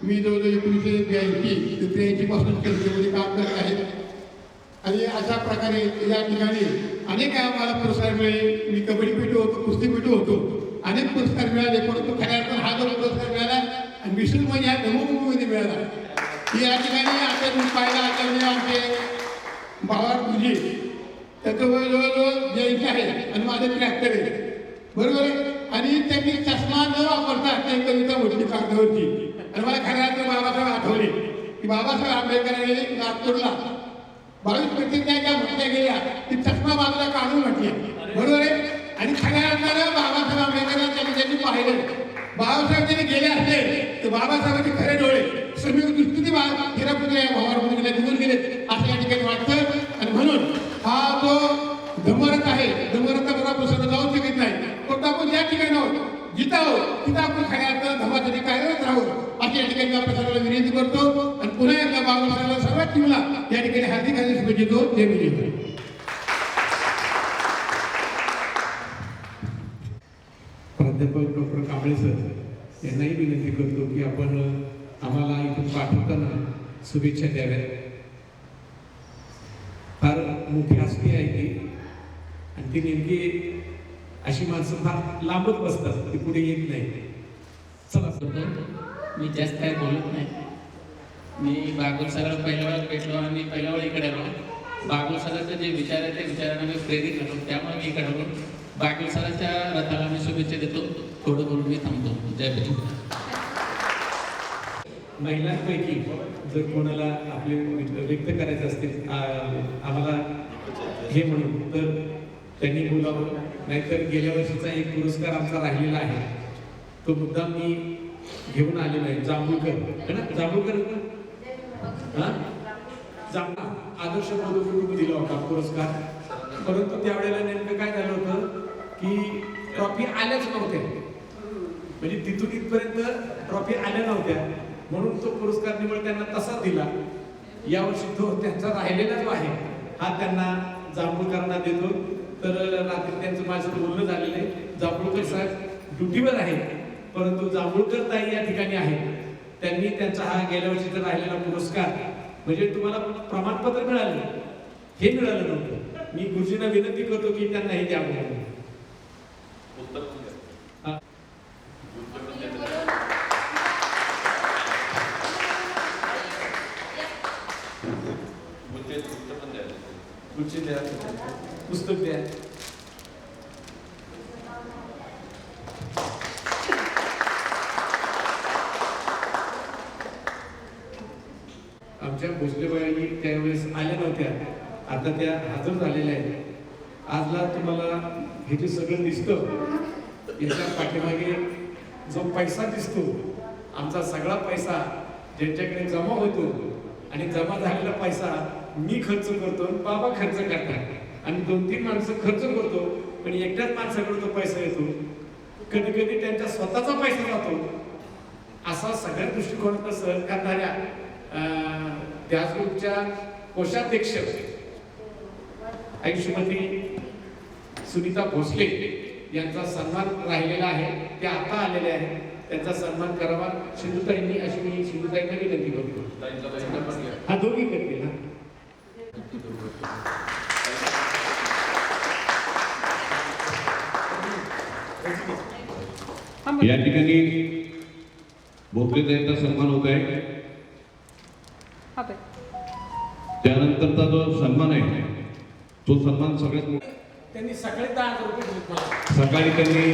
मी जवळजवळ 1982 ते 83 पासून केंद्रामध्ये काम करत आहे. आणि अशा प्रकारे या ठिकाणी अनेक आम्हाला पुरस्कार मिळाले. मी कबड्डीपटू होतो, कुस्तीपटू होतो, अनेक पुरस्कार मिळाले. परंतु खऱ्या अर्थानं हा जो पुरस्कार मिळाला आणि विशेष म्हणजे ह्या धर्मभूमीमध्ये मिळाला. या ठिकाणी आता तुम्ही पाहिला आता आमचे भावापूजी त्याचं जवळजवळ 82 आहे आणि माझं 73 आहे, बरोबर आहे. आणि त्यांनी चष्मा न वापरता त्या कविता म्हटली कागदावरती. आणि मला खऱ्या अर्थानं बाबासाहेब आठवले की बाबासाहेब आंबेडकरांनी नागपूरला 22 प्रतिज्ञा ज्या म्हटल्या गेल्या ती चष्मा बाजूला काढून म्हटल्या, बरोबर आहे. आणि खऱ्या अर्थानं बाबासाहेब आंबेडकरांनी त्यांनी पाहिलं. बाबासाहेब त्यांनी गेले असते तर बाबासाहेबांचे खरे डोळे समीर दृष्टीने हिरापुत्र या भावावर गेले निघून गेले असं या ठिकाणी वाटतं. आणि म्हणून हा जो धम्मरथ आहे, धम्मरथावर आपण सगळं जाऊ शकत नाही. फक्त आपण ज्या ठिकाणी आहोत जिथं आहोत तिथं आपण खऱ्या अर्थानं धम्मासाठी कार्यरत राहू अशी या ठिकाणी आपण सर्वांना विनंती करतो आणि पुन्हा एकदा बाबासाहेबांना सर्वात टीमला या ठिकाणी हार्दिक शुभेच्छा देतो. जय विजय. प्राध्यापक डॉक्टर कांबळे सर यांनाही विनंती करतो की आपण आम्हाला इथून पाठवताना शुभेच्छा द्याव्यात. फार मोठी हस्ती आहे ती आणि ती नेमकी अशी माणसं फार लांबच बसतात, ती पुढे येत नाही. चला मी जास्त काय बोलत नाही. मी बागुल सरांना पहिल्या वेळा भेटलो आणि मी पहिल्या वेळा इकडे आलो. बागुल सरांचे जे विचार आहे त्या विचारांना मी प्रेरित झालो, त्यामुळे मी इकडे आलो. बागुल सरांच्या रथाला मी शुभेच्छा देतो. थोडं बोलून मी थांबतो. जय भीम. महिलांपैकी जर कोणाला आपले व्यक्त करायचे असतील आम्हाला हे म्हणून, तर त्यांनी बोलावं. नाहीतर गेल्या वर्षीचा एक पुरस्कार आमचा राहिलेला आहे, तो मुद्दा मी घेऊन आलेला आहे. जांभूळकर है ना, जांभूळकर आदर्श बंधू दिला होता पुरस्कार. परंतु त्यावेळेला नेमकं काय झालं होतं की ट्रॉफी आल्याच नव्हत्या, म्हणजे तिथून इथपर्यंत ट्रॉफी आल्या नव्हत्या, म्हणून तो पुरस्कार निवड त्यांना तसा दिला. यावर्षी तो त्यांचा राहिलेलाच आहे, हा त्यांना जांभूळकरांना देतो. तर रात्री त्यांचं माझं बोलणं झालेलं आहे. जांभूळकर साहेब ड्युटीवर आहेत, परंतु जांभूळकर ताई या ठिकाणी आहेत. त्यांनी त्यांचा हा गेल्या वर्षीचा राहिलेला पुरस्कार, म्हणजे तुम्हाला प्रमाणपत्र मिळालं, हे मिळालं नव्हतं. मी गुरुजींना विनंती करतो की त्यांना हे द्यावं. पुस्तक द्या. आमच्या भोसलेबाई त्यावेळेस आल्या नव्हत्या, आता त्या हजर झालेल्या आहेत. आजला तुम्हाला हे जे सगळं दिसतं, याच्या पाठीमागे जो पैसा दिसतो, आमचा सगळा पैसा ज्यांच्याकडे जमा होतो, आणि जमा झालेला पैसा मी खर्च करतो, बाबा खर्च करतात, आणि 2-3 माणसं खर्च करतो, पण एकट्याच माणसाकडे तो पैसा येतो. कधी कधी त्यांचा स्वतःचा पैसा जातो. असा सगळ्या दृष्टिकोनातून सहन करणाऱ्या त्याच ग्रुपच्या कोषाध्यक्ष श्रीमती सुनीता भोसले यांचा सन्मान राहिलेला आहे. ते आता आलेले आहेत, त्यांचा सन्मान करावा सिंधुताईंनी, अशी मी सिंधुताईंना विनंती करतो. हा दोन्ही करतील ना. या ठिकाणी भोसलेताईंचा सन्मान होत आहे. त्यानंतरचा जो सन्मान आहे, तो सन्मान सगळ्यात मोठा. त्यांनी सकाळी 10,000 रुपये दिले मला. सकाळी त्यांनी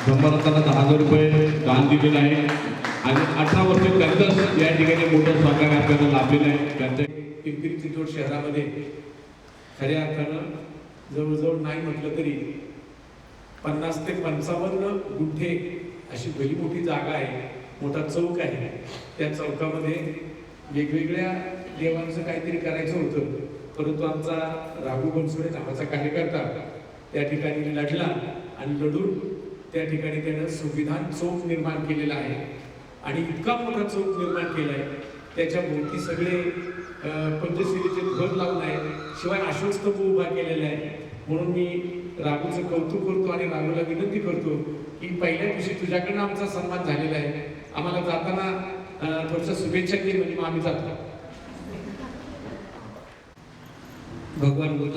धम्मरथाला 10,000 रुपये दान दिलेलं आहे, आणि 18 वर्ष त्यांचं या ठिकाणी मोठं सहकार्य आपल्याला लाभलेलं आहे. त्यांच्या पिंपरी चिंचवड शहरामध्ये खऱ्या अर्थानं जवळजवळ नाही म्हटलं तरी 50 ते 55 गुंठे अशी भली मोठी जागा आहे, मोठा चौक आहे. त्या चौकामध्ये वेगवेगळ्या देवांचं काहीतरी करायचं होतं, परंतु आमचा राघू बनसोडे नावाचा कार्यकर्ता त्या ठिकाणी लढला, आणि लढून त्या ठिकाणी त्यानं संविधान चौक निर्माण केलेला आहे. आणि इतका मोठा चौक निर्माण केला आहे, त्याच्या भोवती सगळे पंचशिलेचे ध्वज लावून आहे, शिवाय अशोक स्तंभ उभा केलेला आहे. म्हणून मी राघूचं कौतुक करतो आणि राघूला विनंती करतो की पहिल्या दिवशी तुझ्याकडनं आमचा सन्मान झालेला आहे, आम्हाला जाताना थोडंसं शुभेच्छा दे, म्हणजे मग आम्ही जातो. भगवान बुद्ध,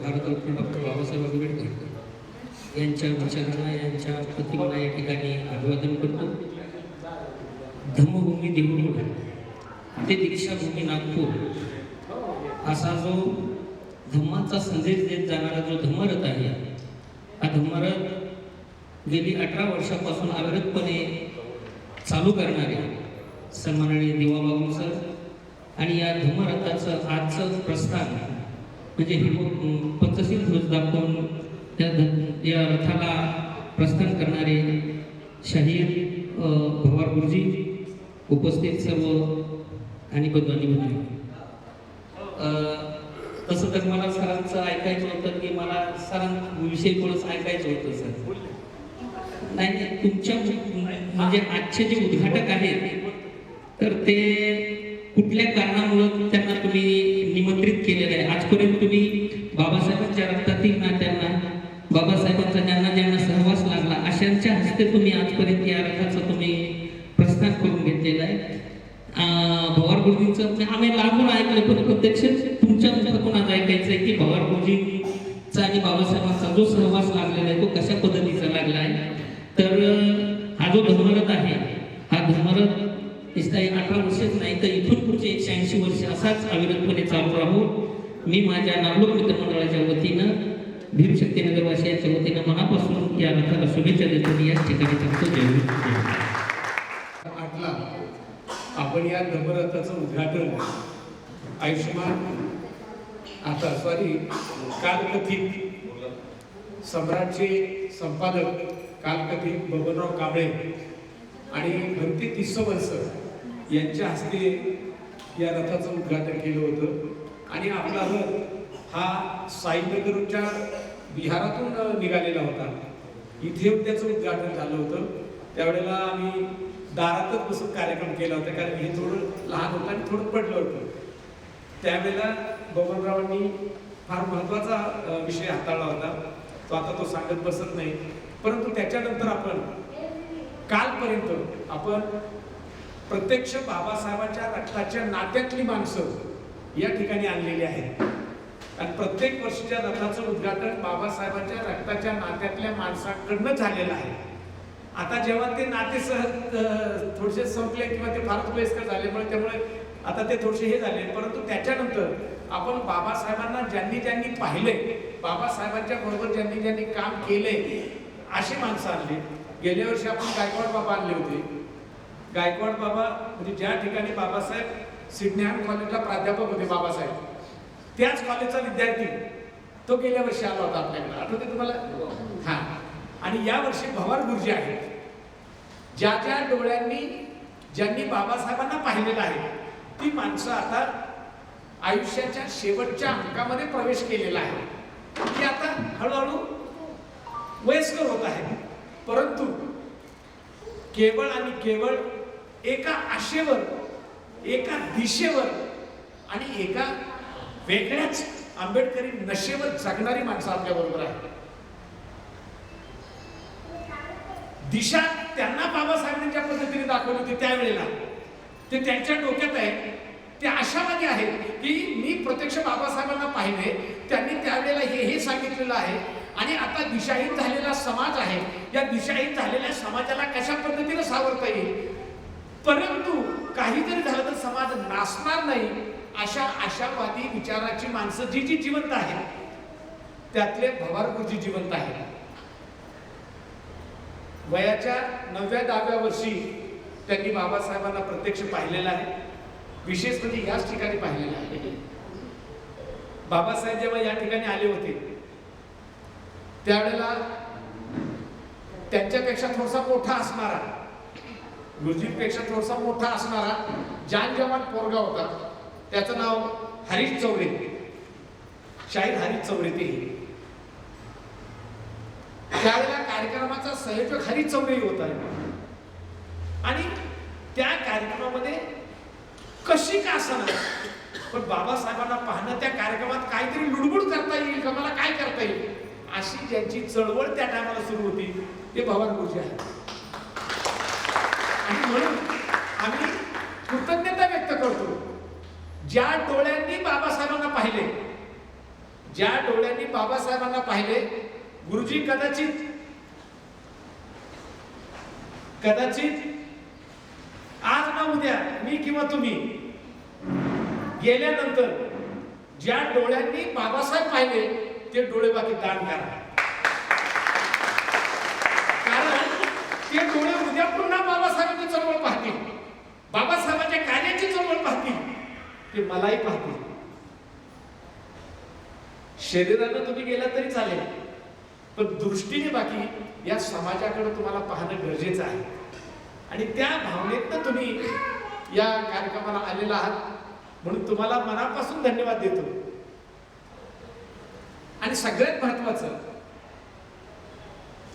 भारतरत्न डॉक्टर बाबासाहेब आंबेडकर यांच्या विचारांना, यांच्या प्रतिमेला या ठिकाणी अभिवादन करतो. धम्मभूमी देहू ते दीक्षाभूमी नागपूर असा जो धम्माचा संदेश देत जाणारा जो धम्मरथ आहे, हा धम्मरथ गेली 18 वर्षापासून अविरतपणे चालू करणारे सन्माननीय दिवा बागुल सर, आणि या धम्मरथाचं आजचं प्रस्थान म्हणजे हे पंचशील ध्वज दाखवून या रथाला प्रस्थान करणारे शाहीर भवार गुरुजी, उपस्थित सर्व आणि बंधू. तसं तर मला सरांचं ऐकायचं होतं की मला सरांविषयी थोडंसं ऐकायचं होतं सर. नाही, तुमच्या म्हणजे आजचे जे उद्घाटक आहेत तर ते कुठल्या कारणामुळं त्यांना तुम्ही निमंत्रित केलेलं आहे? आजपर्यंत तुम्ही बाबासाहेबांच्या रक्तातील नात्यांना, बाबासाहेबांचा ज्यांना सहवास लागला अशांच्या हस्ते तुम्ही आजपर्यंत या रथाचं तुम्ही प्रस्थान करून घेतलेलं आहे. भवार गुरुजींचं आम्ही लांबून ऐकलं, पण प्रत्यक्ष तुमच्या मुखातून आज ऐकायचं आहे की भवार गुरुजींचा आणि बाबासाहेबांचा जो सहवास लागलेला आहे तो कशा पद्धतीचा लागला आहे. तर हा जो धर्मरथ आहे, हा धर्मरथ 18 वर्षच नाही तर इथून पुढचे 180 वर्ष असाच अविरतपणे चालू राहू. मी माझ्या नामलोक मित्रमंडळाच्या वतीनं, भीमशक्तीनगरवासियांच्या वतीनं मनापासून या रथाला शुभेच्छा देतो. मी याच ठिकाणी थांबतो. जय. आठला आपण या धर्मरथाचं उद्घाटन आयुष्यमान कालकथित सम्राटचे संपादक कालकथित बबनराव कांबळे आणि भंते तिस्सवंस यांच्या हस्ते या रथाचं उद्घाटन केलं होतं. आणि आपला रथ हा साईनगरच्या बिहारातून निघालेला होता. इथे त्याचं उद्घाटन झालं होतं. त्यावेळेला आम्ही दारातच बसून कार्यक्रम केला होता, कारण हे थोडं लहान होतं आणि थोडं पडलं होतं. त्यावेळेला बबनरावांनी फार महत्त्वाचा विषय हाताळला होता. तो आता तो सांगत बसत नाही, परंतु त्याच्यानंतर आपण कालपर्यंत आपण प्रत्यक्ष बाबासाहेबांच्या रक्ताच्या नात्यातली माणसं या ठिकाणी आणलेली आहेत. आणि प्रत्येक वर्षीच्या रथाचं उद्घाटन बाबासाहेबांच्या रक्ताच्या नात्यातल्या माणसाकडनं झालेलं आहे. आता जेव्हा ते नाते थोडेसे संपले किंवा ते फारच वयस्कर झाल्यामुळे त्यामुळे आता ते थोडेसे हे झाले, परंतु त्याच्यानंतर आपण बाबासाहेबांना ज्यांनी ज्यांनी पाहिले, बाबासाहेबांच्या बरोबर ज्यांनी ज्यांनी काम केले अशी माणसं आणली. गेल्या वर्षी आपण गायकवाड बाबा आणले होते. गायकवाड बाबा म्हणजे ज्या ठिकाणी बाबासाहेब सिडनीहॅम कॉलेजला प्राध्यापक होते, बाबासाहेब त्याच कॉलेजचा विद्यार्थी तो गेल्या वर्षी आला होता आपल्याकडे, आठवते तुम्हाला? हा. आणि या वर्षी भवार गुरुजी आहेत, ज्या ज्या डोळ्यांनी ज्यांनी बाबासाहेबांना पाहिलेलं आहे ती माणसं आता आयुष्याच्या शेवटच्या अंकामध्ये प्रवेश केलेला आहे. ती आता हळूहळू वयस्कर होत आहे, परंतु केवळ आणि केवळ एका आशेवर, एका दिशेवर आणि एका वेगळ्याच आंबेडकरी नशेवर जगणारी माणसं आपल्या बरोबर आहेत. दिशा त्यांना बाबासाहेबांच्या पद्धतीने दाखवली होती त्यावेळेला, ते त्यांच्या डोक्यात आहे. ते आशावादी आहेत की मी प्रत्यक्ष बाबासाहेबांना पाहिले, त्यांनी त्यावेळेला हे सांगितलेलं आहे. आणि आता दिशाहीन झालेला समाज आहे, या दिशाहीन झालेल्या समाजाला कशा पद्धतीने सावरता येईल, परंतु काही जरी झालं तर समाज नासणार नाही अशा आशावादी विचाराची माणसं जी जी जिवंत आहेत त्यातले भवार गुरुजी जिवंत आहेत. वयाच्या 9व्या-10व्या वर्षी त्यांनी बाबासाहेबांना प्रत्यक्ष पाहिलेलं आहे. विशेष म्हणजे याच ठिकाणी पाहिलेलं आहे. बाबासाहेब जेव्हा या ठिकाणी आले होते त्यावेळेला त्यांच्यापेक्षा थोडासा मोठा असणारा, गुरुजींपेक्षा थोडासा मोठा असणारा जान जवान पोरगा होता. त्याचं नाव हरीश चौरे, शाहीर हरीश चौरे. ते त्यावेळेला कार्यक्रमाचा संयोजक हरीश चौरे होता. आणि त्या कार्यक्रमामध्ये कशी का असणार, पण बाबासाहेबांना पाहणं, त्या कार्यक्रमात काहीतरी लुडबुड करता येईल का, मला काय करता येईल अशी ज्यांची चळवळ त्या टायमाला सुरू होती ते भवार गुरुजी आहेत. आणि म्हणून आम्ही कृतज्ञता व्यक्त करतो, ज्या डोळ्यांनी बाबासाहेबांना पाहिले, ज्या डोळ्यांनी बाबासाहेबांना पाहिले. गुरुजी कदाचित आज ना उद्या मी किंवा तुम्ही गेल्यानंतर ज्या डोळ्यांनी बाबासाहेब पाहिले ते डोळे बाकी दान करा, कारण ते डोळे उद्या पुन्हा बाबासाहेबांची चळवळ पाहतील, बाबासाहेबांच्या कार्याची चळवळ पाहतील, ते मलाही पाहतील. शरीरानं तुम्ही गेला तरी चालेल, पण दृष्टीने बाकी या समाजाकडे तुम्हाला पाहणं गरजेचं आहे. आणि त्या भावनेतनं तुम्ही या कार्यक्रमाला आलेला आहात, म्हणून तुम्हाला मनापासून धन्यवाद देतो. आणि सगळ्यात महत्वाचं,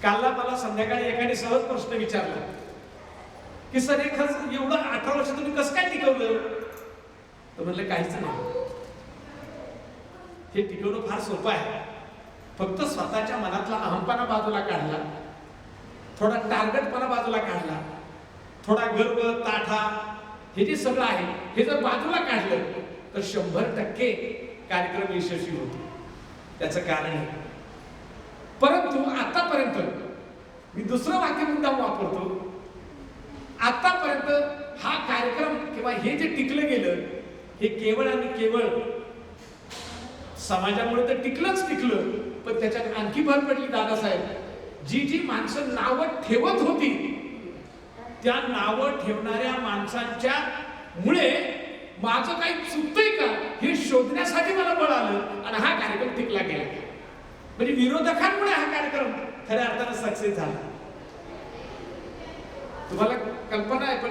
कालला मला संध्याकाळी एकाने सहज प्रश्न विचारला की सर हे खर्च एवढं 18 वर्ष तुम्ही कसं काय टिकवलं? तर म्हणलं काहीच नाही, हे टिकवणं फार सोपं आहे. फक्त स्वतःच्या मनातला अहंपणा बाजूला काढला, थोडा टार्गेटपणा बाजूला काढला, थोडा गर्व ताठा हे जे सगळं आहे हे जर बाजूला काढलं तर 100% कार्यक्रम यशस्वी होतो. त्याचं कारण आहे. परंतु आतापर्यंत मी दुसरं वाक्य मुद्दाम वापरतो, आतापर्यंत हा कार्यक्रम किंवा हे जे टिकलं गेलं हे केवळ आणि केवळ समाजामुळे तर टिकलं, पण त्याच्यात आणखी भर पडली दादासाहेब. जी माणसं नावं ठेवत होती त्या नावं ठेवणाऱ्या माणसांच्या मुळे माझं काही चुकतंय का हे शोधण्यासाठी मला बळ आलं आणि हा कार्यक्रम टिकला गेला. म्हणजे विरोधकांमुळे हा कार्यक्रम खऱ्या अर्थानं सक्सेस झाला. तुम्हाला कल्पना आहे, पण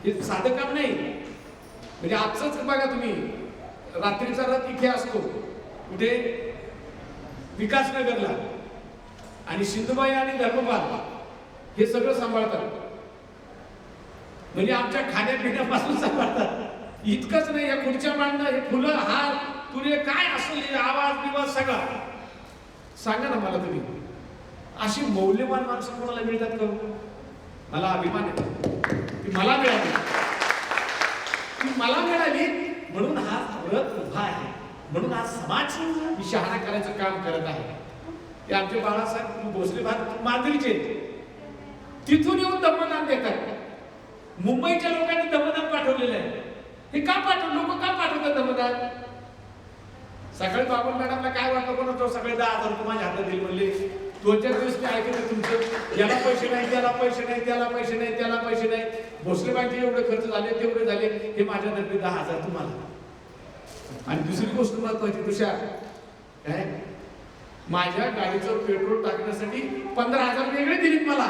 हे साधं काम नाही. म्हणजे आजच बघा तुम्ही, रात्रीचा रथ इथे असतो कुठे, विकासनगरला, आणि सिंधुबाई आणि धर्मपाल हे सगळं सांभाळतात. म्हणजे आमच्या खाण्यापिण्यापासून सांभाळतात. इतकंच नाही, या खुर्च्या मांडणं, हे फुलं, हार, तुरे काय असेल, आवाज बिवाज सगळा. सांगा ना मला तुम्ही, अशी मौल्यवान माणसं कोणाला मिळतात का? मला अभिमान आहे की मला मिळाली, म्हणून हा रथ उभा आहे, म्हणून हा समाज शहाणा करायचं काम करत आहे. ते आमचे बाळासाहेब भोसले मांजरीचे तिथून येऊन दमदान देतात. मुंबईच्या लोकांनी दमदान पाठवलेलं आहे. हे का लोक का पाठवतात दमदान? सकाळी बाबूल मॅडमला काय वाटलं, पण तो सगळे 10,000 रुपये माझ्या हातात दिले. म्हणले 2-4 दिवस मी ऐकलं तुमचं, याला पैसे नाही, त्याला पैसे नाही, त्याला पैसे नाही, त्याला पैसे नाही. भोसलेबाईंचे एवढे खर्च झाले, तेवढे झाले, हे माझ्यातर्फे 10,000 तुम्हाला. आणि दुसरी गोष्ट महत्वाची तुषार, काय माझ्या गाडीचं पेट्रोल टाकण्यासाठी 15,000 वेगळे दिलीत मला.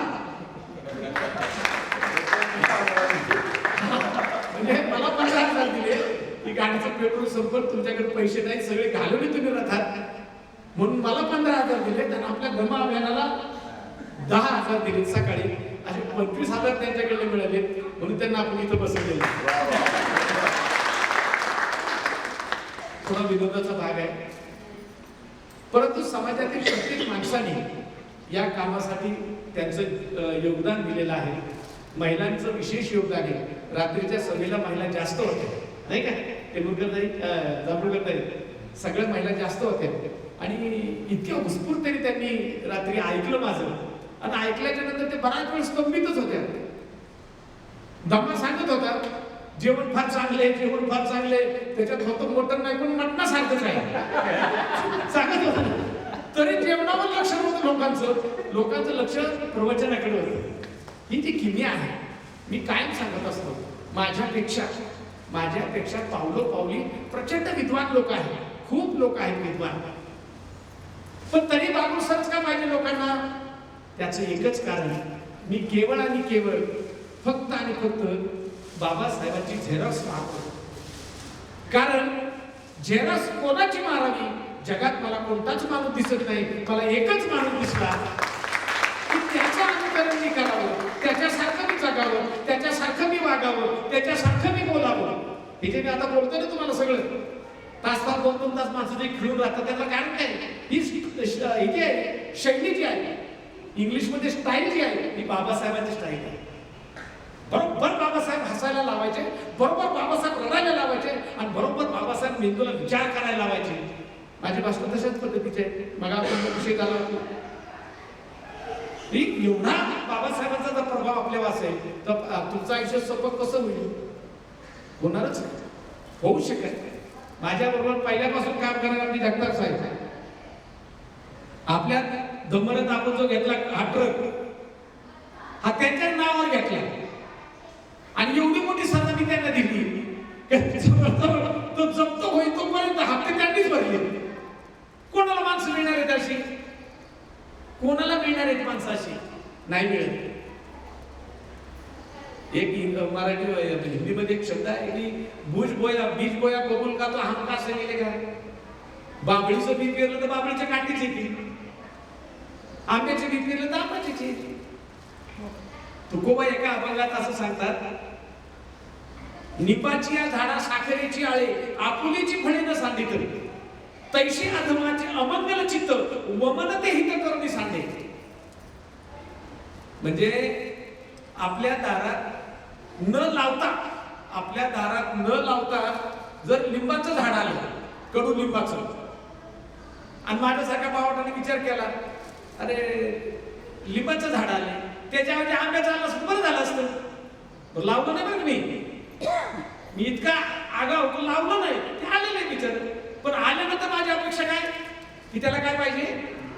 म्हणजे मला 15,000 दिले की गाडीचं पेट्रोल संपत, तुमच्याकडे पैसे नाही, सगळे घालवले तुम्ही रथात, म्हणून मला 15,000 दिले. आणि आपल्या धम्म अभियानाला 10,000 दिले सकाळी. असे 25,000 त्यांच्याकडे मिळाले, म्हणून त्यांना आपण इथं बसवले. थोडा विनोदाचा भाग आहे, परंतु समाजातील प्रत्येक माणसाने या कामासाठी त्यांचं योगदान दिलेलं आहे. महिलांचं विशेष योगदान आहे. रात्रीच्या सभेला महिला जास्त होत्या, नाही का? तेमुरकरताई, जांभूळकरताई, सगळ्या महिला जास्त होत्या. आणि इतक्या उत्स्फूर्तपणे त्यांनी रात्री ऐकलं माझं, आणि ऐकल्याच्या नंतर ते बराच वेळ स्तंभितच होत्या. दम्मा सांगत होता, जेवण फार चांगले, जेवण फार चांगले, त्याच्यात होतं मटण नाही पण मटणासारखंच आहे सांगत होता. तरी जेवणावर लक्ष नव्हतं लोकांचं लक्ष प्रवचनाकडे होतं. ही ती किमया आहे. मी कायम सांगत असतो, माझ्यापेक्षा पावलोपावली प्रचंड विद्वान लोक आहेत, खूप लोक आहेत विद्वान, पण तरी बाबूसच का पाहिजे लोकांना? त्याचं एकच कारण, मी केवळ आणि केवळ फक्त आणि फक्त बाबासाहेबांची झेरॉक्स मारतो. कारण झेरॉक्स कोणाची मारावी? जगात मला कोणताच माणूस दिसत नाही, मला एकच माणूस दिसला की त्याचं अनुकरण मी करावं, त्याच्यासारखं मी जगावं, त्याच्यासारखं मी वागावं, त्याच्यासारखं मी बोलावं. हे जे मी आता बोलतोय ना तुम्हाला सगळं, तास-तास 2-2 तास माणसं जे खेळून राहतात, त्याचं कारण काय? ही जी आहे, शैली जी आहे, इंग्लिशमध्ये स्टाईल जी आहे, ही बाबासाहेबांची स्टाईल आहे. बरोबर बाबासाहेब हसायला लावायचे, बरोबर बाबासाहेब रडायला लावायचे, आणि बरोबर बाबासाहेब मेंदूला विचार करायला लावायचे. माझी भाषण तशाच पद्धतीचे. मग आपण विषय झाला एवढा बाबासाहेबांचा जर प्रभाव आपल्यावर असेल तर तुमचं आयुष्य सोपं कसं होईल? होणारच होऊ शकत. माझ्या बरोबर पहिल्यापासून काम करणारे आमचे जगताप साहेब, आपल्या दमरथ आपण जो घेतला हा ट्रक, हा त्यांच्याच नावावर घेतला, आणि एवढी मोठी सत्ता मी त्यांना दिली, तो जप्त होईल तोपर्यंत हप्ते त्यांनीच भरले. कोणाला माणसं मिळणार आहेत अशी? कोणाला मिळणार आहेत माणसं अशी? नाही मिळत. एक मराठी हिंदीमध्ये एक शब्द आहे की बीज बोया बबूल का तो हम का से मिलेगा. बाबळीचं बी पेरलं तर बाबळीच्या काठीच येतील, आंब्याचे बी पेरलं तर आंब्याचीच येतील. तुकोबा एका अभंगात असं सांगतात, निपाची या झाडा साखरेची आळे, आपुलीची फळे न सांडित, तैशी अधमाचे अमंगल चित्त, वमन ते हित करुणी सांडे. म्हणजे आपल्या दारात न लावता जर लिंबाचं झाड आलं, कडू लिंबाचं, आणि माझ्यासारख्या बावटाने विचार केला, अरे लिंबाचं झाड आले, त्याच्यामध्ये आंब्याचं आलं असतं बरं झालं असतं. लावलं नाही बरं मी इतका आगाऊ लावलं नाही, ते आलेलं आहे बिचार. पण आल्यानंतर माझी अपेक्षा काय की त्याला काय पाहिजे,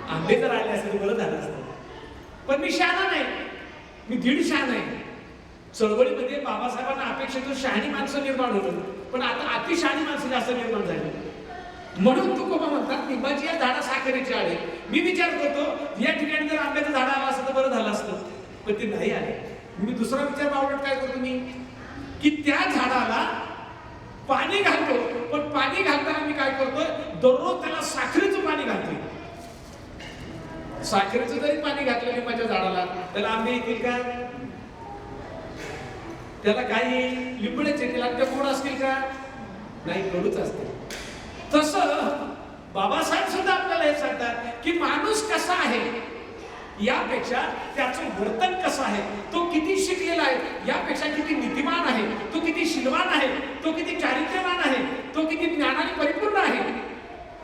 आंबे जर आले असते बरं झालं असतं. पण मी शहाणा नाही, मी दीड शहाणा आहे. चळवळीमध्ये बाबासाहेबांना अपेक्षित शहाणी माणसं निर्माण होतं, पण आता अतिशहाणी माणसं जास्त निर्माण झाली. म्हणून तुकोबा म्हणतात, निंबाची या झाडा साखरेची आळे. मी विचार करतो या ठिकाणी जर आंब्याचं झाड आलं असतं तर बरं झालं असतं, पण ते नाही आले. मी दुसरा विचार बावडत काय करतो मी, की त्या झाडाला पाणी घालतो, पण पाणी घालताना मी काय करतोय, दररोज त्याला साखरेचं पाणी घालतोय. साखरेचं जरी पाणी घातलं लिंबाच्या झाडाला, त्याला आंबे येतील का, त्याला काही लिंबडेच येतील, त्या गोड असतील का, नाही, कडूच असतील. तसं बाबासाहेब सुद्धा आपल्याला हे सांगतात की माणूस कसा आहे यापेक्षा त्याचं वर्तन कसं आहे, तो किती शिकलेला आहे यापेक्षा किती नीतिमान आहे, तो किती शीलवान आहे, तो किती चारित्र्यवान आहे, तो किती ज्ञानाने परिपूर्ण आहे.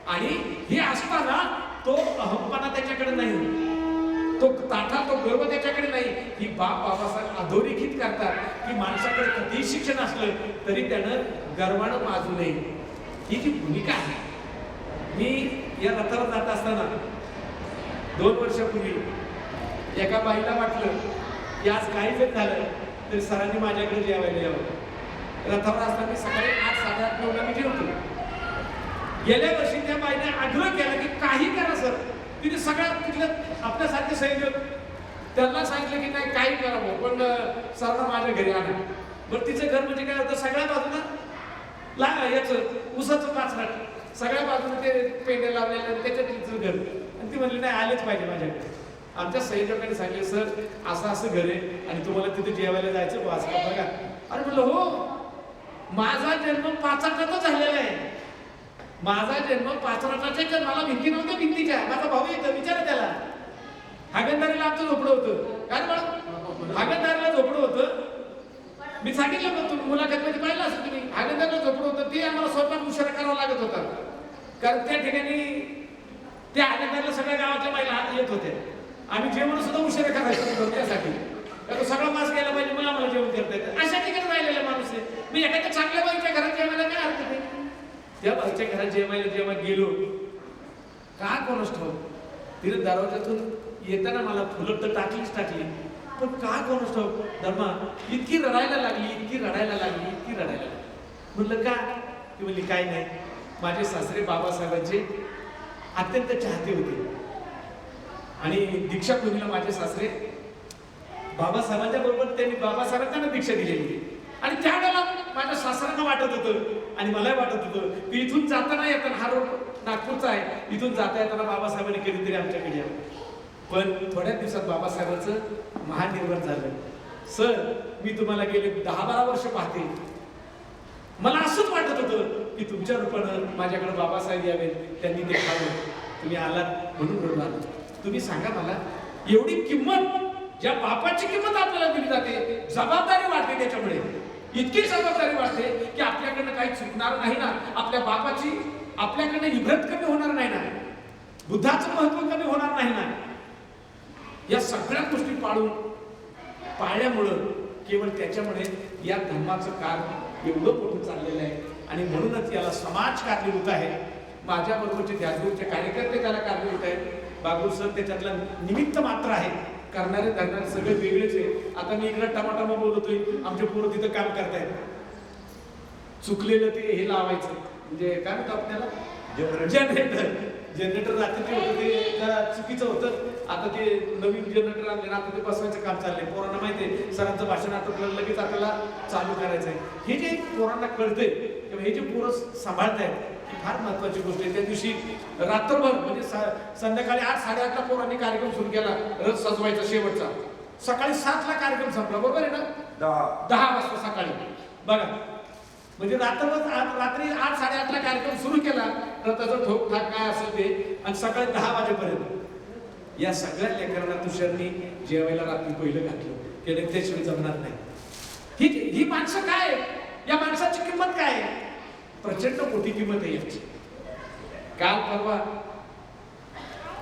आणि हे असताना तो अहमपणा त्याच्याकडे नाही, तो ताठा, तो गर्व त्याच्याकडे नाही. ही बाबासाहेब अधोरेखित करतात की माणसाकडे किती शिक्षण असलं तरी त्यानं गर्वानं माजू नये. ही जी भूमिका आहे. मी या रथावर जात असताना 2 वर्षापूर्वी एका बाईला वाटलं की आज काही जर झालं तरी सरांनी माझ्याकडे जेवायला यावं. रथावर असताना मी सकाळी 8, 8:30, 9ला मी जेवतो. गेल्या वर्षी त्या बाईने आग्रह केला की काही करा सर. तिने सगळ्या तिथल्या आपल्यासारखे संयोजक त्यांना सांगितलं की नाही काही करावं, पण सरांना माझ्या घरी आणा. बरं, तिचं घर म्हणजे काय होतं, सगळ्या बाजूला याचं उसाचं काचराट, सगळ्या बाजूला ते पेंडे लावलेले, त्याच्यात तिचं घर. आणि ती म्हणली नाही आलेच पाहिजे माझ्याकडे. आमच्या संयोजकांनी सांगितले सर असं असं घर आहे आणि तुम्हाला तिथे जेवायला जायचं वाच का बघा. अरे म्हणलं हो, माझा जन्म 5 झालेला आहे. माझा जन्म 5 जन्माला भिंती नव्हत्या भिंतीच्या. माझा भाऊ येतो, विचारा त्याला. हागणदारीला आमचं झोपडं होतं. काय म्हणा, हागणदारीला झोपडं होतं. मी सांगितलं मग तुम्ही मुलाखतमध्ये पाहिलं असं तुम्ही, हागणदारीला झोपडं होतं. ते आम्हाला स्वतः उशिरा करावा लागत होता, कारण त्या ठिकाणी त्या हागणदारीला सगळ्या गावातल्या महिला येत होत्या. आम्ही जेवण सुद्धा उशिरा करायचं त्यासाठी, कारण सगळा मास घ्यायला पाहिजे, मग आम्हाला जेवण करता येतं. अशा ठिकाणी राहिलेला माणूस आहे. मी एखाद्या चांगल्या बाईच्या घरात जेवायला काय हरकत आहे. त्या बाईच्या घरात जेव्हा गेलो का कोणाच ठाऊक, तिने दरवाजातून येताना मला फुलं तर टाकली, पण का कोणाच ठाऊक धर्मा इतकी रडायला लागली. म्हणलं का, ती म्हणली काय नाही, माझे सासरे बाबासाहेबांचे अत्यंत चाहते होते आणि दीक्षाभूमीला माझे सासरे बाबासाहेबांच्या बरोबर त्यांनी बाबासाहेबांना दीक्षा दिलेली होती. आणि त्यावेळेला माझ्या सासऱ्यांना वाटत होतं आणि मलाही वाटत होतं की इथून जाताना येताना, हा रोड नागपूरचा आहे, इथून जाता येताना बाबासाहेबांनी कधीतरी आमच्याकडे यावं. पण थोड्या दिवसात बाबासाहेबांचं महानिर्वाण झालं. सर मी तुम्हाला गेले 10-12 वर्ष पाहते, मला असंच वाटत होतं की तुमच्या रूपानं माझ्याकडे बाबासाहेब यावे, त्यांनी ते खावं. तुम्ही आलात म्हणून रडू आलो. तुम्ही सांगा मला, एवढी किंमत, ज्या बापाची किंमत आपल्याला दिली जाते, जबाबदारी वाटते, त्याच्यामुळे इतकी जबाबदारी वाटते की आपल्याकडनं काही चुकणार नाही ना, आपल्या बापाची आपल्याकडनं इब्रत कमी होणार नाही ना, बुद्धाचं महत्व कमी होणार नाही ना. या सगळ्या गोष्टी पाळल्यामुळं, केवळ त्याच्यामुळे या धर्माचं कार्य एवढं मोठं चाललेलं आहे. आणि म्हणूनच याला समाज कारणीभूत आहे. माझ्या बरोबरचे ध्यानगुरूचे कार्यकर्ते त्याला कारणीभूत आहेत. बागुल सर त्याच्यातला निमित्त मात्र आहे, करणारे धरणारे सगळे वेगळेच आहे. आता मी इकडे टमाटमा बोलतोय, आमचे पोरं तिथं काम करतायत. चुकलेलं ते हे लावायचं, म्हणजे काय म्हणतो आपल्याला, जनरेटर रात्रीचे होतं ते जरा चुकीचं होतं. आता ते नवीन जनरेटर आणले ना, आता ते बसवायचं काम चाललंय. पोरांना माहिती आहे सरांचं भाषण आता लगेच आपल्याला चालू करायचं आहे. हे जे पोरांना कळतंय किंवा हे जे पोरं सांभाळतायत, ही फार महत्वाची गोष्ट आहे. त्या दिवशी रात्रभर म्हणजे संध्याकाळी 8-8:30ला पोरांनी कार्यक्रम सुरू केला, रथ सजवायचा शेवटचा. सकाळी 7ला कार्यक्रम संपला, बरोबर आहे ना? 10 वाजता सकाळी. बघा म्हणजे रात्री 8 8:30ला कार्यक्रम सुरू केला, रथाचा ठोक ठाक काय असेल ते, आणि सकाळी 10 वाजेपर्यंत या सगळ्या लेकरांना तुषारनी जेवायला रात्री पहिलं घातलं. त्याने त्याशिवाय जमणार नाही. ही माणसं काय, या माणसाची किंमत काय? प्रचंड मोठी किंमत आहे याची. काल परवा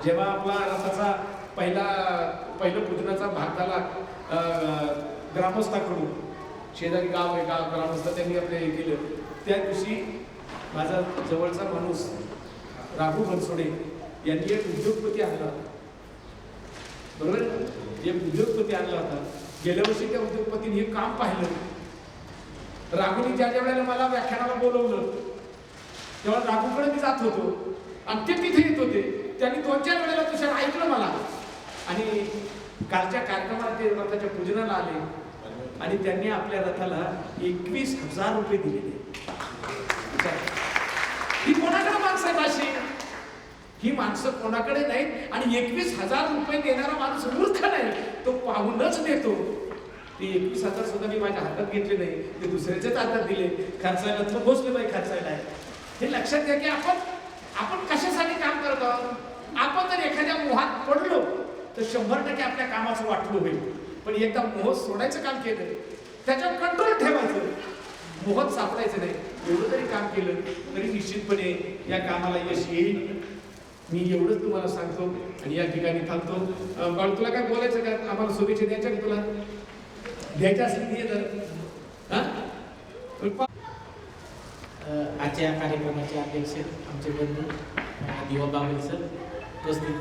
जेव्हा आपला रथाचा पहिलं पूजनाचा भाग झाला, ग्रामस्थाकडून, शेजारी गाव आहे, ग्रामस्थ त्यांनी आपले हे केलं. त्या दिवशी माझा जवळचा माणूस राघू बनसोडे यांनी एक उद्योगपती आणला, बरोबर? एक उद्योगपती आणला होता. गेल्या वर्षी त्या उद्योगपतीने हे काम पाहिलं. राघूने ज्या वेळेला मला व्याख्यानाला बोलवलं तेव्हा राघूकडे मी जात होतो आणि ते तिथे येत होते. त्यांनी 2-4 वेळेला तुषार ऐकलं मला, आणि कालच्या कार्यक्रमात ते रथाच्या पूजनाला आले आणि त्यांनी आपल्या रथाला 21,000 रुपये दिलेले. ही कोणाकडे माणसं आहे अशी? ही माणसं कोणाकडे नाहीत. आणि 21,000 रुपये देणारा माणूस मूर्ख नाही, तो पाहूनच देतो. ते 21,000 सुद्धा मी माझ्या हातात घेतले नाही, ते दुसऱ्याच्याच हातात दिले. खर्चायला तर बसले बाई खर्चायला. हे लक्षात घ्या की आपण कशासाठी काम करत आहोत. आपण जर एखाद्या मोहात पडलो तर 100% आपल्या कामाचं वाटलं होईल. पण एकदा मोह सोडायचं काम केलं, त्याच्यावर कंट्रोल ठेवायचं, मोहात सापडायचं नाही. एवढं जरी काम केलं तरी निश्चितपणे या कामाला यश येईल. मी एवढंच तुम्हाला सांगतो आणि या ठिकाणी थांबतो. बाळ, तुला काय बोलायचं का? आम्हाला शुभेच्छा द्यायच्या का? तुला द्यायच्या असेल दे तर. आजच्या कार्यक्रमाचे अध्यक्ष आमचे बंधू दिवा बागल सर, उपस्थित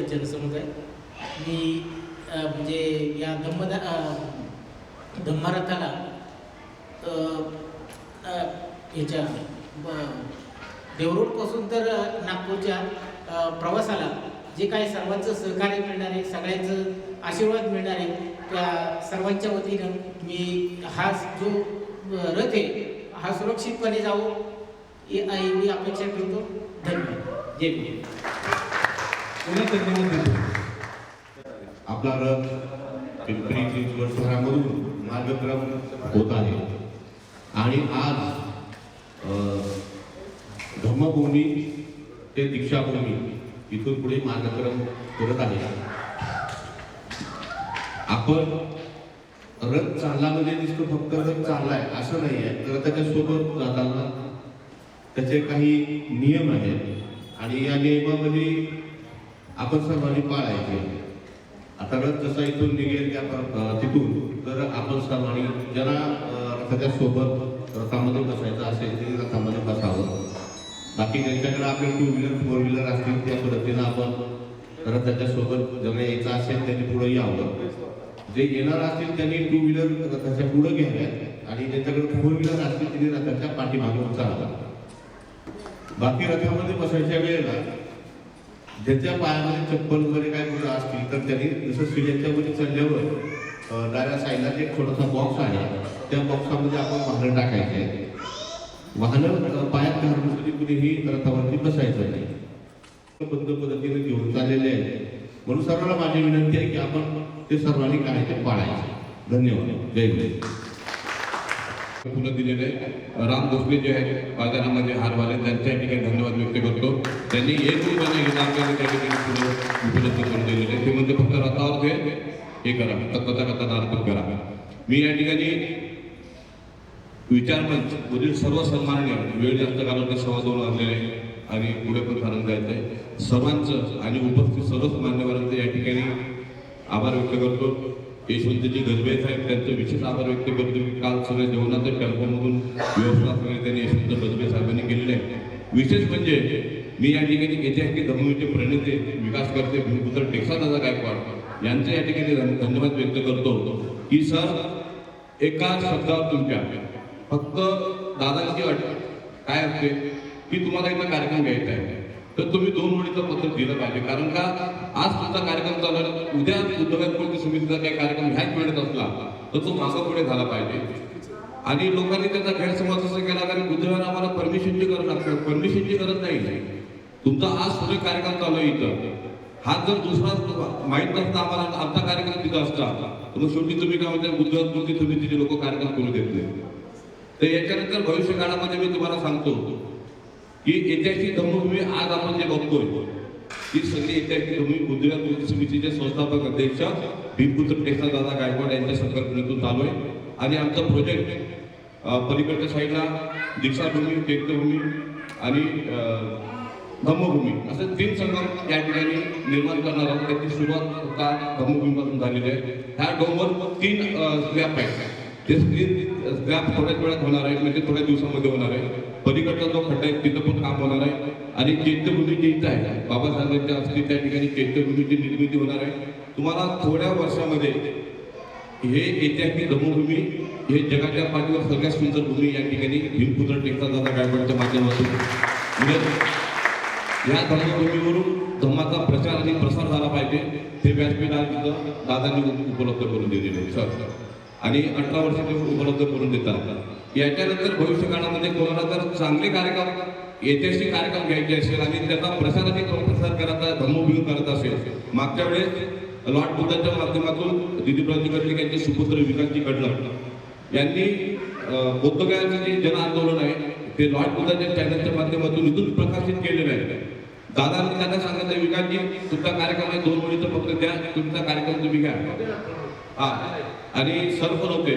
जनसमुदाय, मी म्हणजे या धम्मरथाला याच्या देवरोडपासून तर नागपूरच्या प्रवासाला जे काही सर्वांचं सहकार्य मिळणार आहे, सगळ्यांचं आशीर्वाद मिळणार आहे, त्या सर्वांच्या वतीनं मी हा जो रथ आहे हा सुरक्षितपणे जावो एवढी अपेक्षा करतो. धन्यवाद. जय भीम. आपला रथ पिंपरी चिंचवड शहरामधून मार्गक्रम होत आहे आणि आज धम्मभूमी ते दीक्षाभूमी इथून पुढे मार्गक्रम करत आहे. आपण रथ चालला म्हणजे दिसतो फक्त रथ चाललाय असं नाही आहे, तर त्याच्या सोबत जाताना त्याचे काही नियम आहेत आणि या नियमामध्ये आपण सर्वांनी पाळायचे. आता रथ जसा इथून निघेल तिथून तर आपण सर्वांनी ज्यांना रथाच्या सोबत रथामध्ये बसायचं असेल तरी रथामध्ये बसावं. बाकी ज्यांच्याकडे आपले 2 व्हीलर 4 व्हीलर असतील त्या पद्धतीनं आपण रथाच्या सोबत ज्यांना यायचं असेल त्यांनी पुढे यावं. जे येणार असतील त्यांनी 2 व्हीलर रथाच्या पुढे घ्याव्यात आणि ज्यांच्याकडे 4 व्हीलर असतील त्यांनी रथाच्या पाठीमागून चालवा. बाकी रथामध्ये बसायच्या वेळेला ज्यांच्या पायामध्ये चप्पल वगैरे काय मुलं असतील तर त्यांनी जसं शिड्यांच्या मध्ये चढल्यावर डाव्या साईडला एक छोटासा बॉक्स आहे, त्या बॉक्सामध्ये आपण वाहनं टाकायचे आहे. वाहनं पायात घालून कधी कुणीही रथावरती बसायचं नाही. बद्ध पद्धतीने घेऊन चाललेले आहे. म्हणून सर्वांना माझी विनंती आहे की आपण ते सर्वांनी काय ते पाळायचे. धन्यवाद. जय भीम. फुलं दिलेले राम भोसले जे आहेत बाजारामध्ये हारवाले, त्यांच्या ठिकाणी धन्यवाद व्यक्त करतो. त्यांनी एक रुपयाने घेऊन आपल्याला त्या ठिकाणी फुलं उपलब्ध करून दिलेले. ते म्हणजे फक्त रथावर हे करा, तत्वता अर्पण करा. मी या ठिकाणी विचारमंच वरील सर्व सन्माननीय, वेळ जास्त घालवते 2:15 वाजलेले आणि पुढे पण कारण जायचं आहे, सर्वांचं आणि उपस्थित सर्वच मान्यवरांचं या ठिकाणी आभार व्यक्त करतो. यशवंतजी गजबे साहेब त्यांचं विशेष आभार व्यक्त करतो. काल सगळ्या जेवणाचं टेम्पोमधून व्यवस्था सगळे त्यांनी यशवंत गजबे साहेबांनी केलेले आहे. विशेष म्हणजे मी या ठिकाणी ऐतिहासिक धर्मवीरचे प्रणेते विकास करते भूमिपुत्र टेक्सादादा गायकवाड यांचं या ठिकाणी धन्यवाद व्यक्त करतो की सर एका शब्दावर तुमच्या फक्त दादांची अट काय असते की तुम्हाला इथं कार्यक्रम घ्यायचा आहे तर तुम्ही 2 ओळीचं पत्र दिलं पाहिजे. कारण का आज तुमचा कार्यक्रम चालू आहे, उद्या उद्योगात्मक समितीचा काही कार्यक्रम ह्याच वेळेत असला तर तो मागं पुढे झाला पाहिजे. आणि लोकांनी त्याचा गैरसमज असं केला कारण बुद्धवार आम्हाला परमिशनची गरज लागते. परमिशनची गरज नाही. तुमचा आज पुढे कार्यक्रम चालू आहे इथं हा जर दुसरा माहीत नसता आम्हाला आमचा कार्यक्रम तिथं असता तर मग शेवटी तुम्ही काय म्हणता बुद्धपूर्ती समितीचे लोक कार्यक्रम करू देत नाही. तर याच्यानंतर भविष्य काळामध्ये मी तुम्हाला सांगतो की ऐतिहासिक धम्मभूमी आज आपण जे बघतोय ही सगळी ऐतिहासिक भूमी बुद्धिवाद कृती समितीचे संस्थापक अध्यक्ष भीमपुत्र टेकनाथदादा गायकवाड यांच्या संकल्पनेतून चालू आहे. आणि आमचा प्रोजेक्ट पलीकडच्या साईडला दीक्षाभूमी, चैत्यभूमी आणि धम्मभूमी असं 3 संगम या ठिकाणी निर्माण करणार आहोत. त्याची सुरुवात आता धम्मभूमीपासून झालेली आहे. ह्या डोंगर 3 स्लॅब आहेत. ते 3 स्लॅब थोड्याच वेळात होणार आहे, म्हणजे थोड्या दिवसामध्ये होणार आहे. पलीकडचा जो खड्डा आहे तिथं पण काम होणार आहे. आणि चैत्यभूमी जी इथं आहे बाबासाहेबांच्या हस्ते त्या ठिकाणी चैत्यभूमीची निर्मिती होणार आहे. तुम्हाला थोड्या वर्षामध्ये हे ऐतिहासिक धम्मभूमी हे जगाच्या पाठीवर सगळ्यात सुंदर भूमी या ठिकाणी भीमपुत्र टेकनाथदादा गायकवाडच्या माध्यमातून या धर्मभूमीवरून धम्माचा प्रचार आणि प्रसार झाला पाहिजे. हे व्यासपीठ आज तिथं दादांनी उपलब्ध करून दिलेले सर आणि 18 वर्ष ते उपलब्ध करून देतात. याच्यानंतर भविष्य काळामध्ये कोणाला जर चांगले कार्यक्रम ऐतिहासिक कार्यक्रम घ्यायचे असेल आणि त्याचा प्रसार आणि प्रसार करायचा धम्मभूमी करत असेल, मागच्या वेळेस लॉर्ड बुद्धाच्या माध्यमातून दिदी प्रतिकर्तिक यांचे सुपुत्र विकासजी कडलक यांनी बौद्धगयाचे जे जन आंदोलन आहे ते लॉर्ड बुद्धाच्या चॅनलच्या माध्यमातून इथून प्रकाशित केलेलं आहे. दादांनी त्यांना सांगितलं विकासजी तुमचा कार्यक्रम आहे 2 मिनिटं फक्त द्या, तुमचा कार्यक्रम तुम्ही घ्या. हा आणि सर्व होते.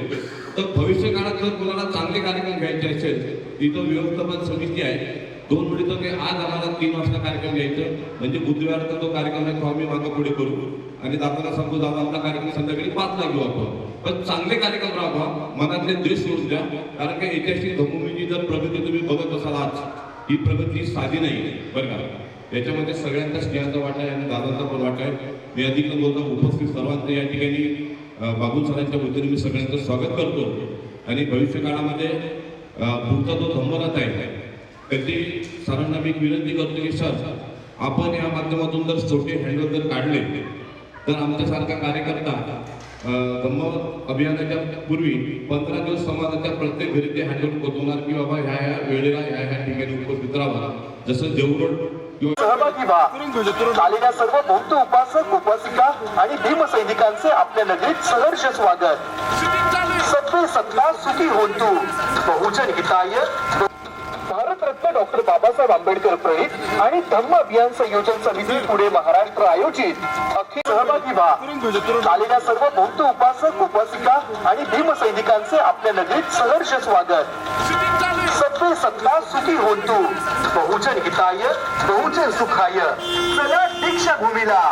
तर भविष्य काळात जर कोणाला चांगले कार्यक्रम घ्यायचे असेल तिथं व्यवस्थापन समिती आहे. 2 मिनिटं ते आज आम्हाला 3 वाजता कार्यक्रम घ्यायचं म्हणजे बुधवारचा जो कार्यक्रम आहे तो आम्ही मागं पुढे करू आणि दादाला सांगू दादा आपला कार्यक्रम संध्याकाळी 5ला घेऊ आपण. पण चांगले कार्यक्रम राहा, मनातले द्वेष सोडून द्या. कारण की ऐतिहासिक धम्मभूमीची जर प्रगती तुम्ही बघत असाल आज ही प्रगती साधी नाही बरं का. त्याच्यामध्ये सगळ्यांचा स्नेहाचा वाटा आहे आणि दादांचा पण वाटा आहे. मी अधिक न बोलता उपस्थित सर्वांचं या ठिकाणी बाबू सरांच्या वतीने मी सगळ्यांचं स्वागत करतो. आणि भविष्य काळामध्ये पुढचा जो धम्मरथ आहे त्याची सरांना मी विनंती करतो की सर आपण या माध्यमातून जर छोटे हँडल जर काढले तर आमच्यासारखा कार्यकर्ता धम्म अभियानाच्या पूर्वी 15 दिवस समाजाच्या प्रत्येक घरी ते हँडल पोहोचवणार की बाबा ह्या वेळेला ह्या ठिकाणी उपस्थित राहा. जसं देवगड सहभागी व्हा. आलेल्या सर्व बौद्ध उपासक उपासिका आणि भीम सैनिकांचे आपल्या नगरीत सहर्ष स्वागत. सत्वे सत्ता सुखी होतू बहुजन हिताय भारतरत्न डॉक्टर बाबासाहेब आंबेडकर प्रणित आणि धम्म अभियान संयोजन समिती पुणे महाराष्ट्र आयोजित अखिल सहभागी व्हा. आलेल्या सर्व बौद्ध उपासक उपासिका आणि भीम सैनिकांचे आपल्या नगरीत सहर्ष स्वागत. सत्वे सत्ता सुखी होतू बहुजन हिताय बहुजन सुखाय चला दीक्षाभूमीला.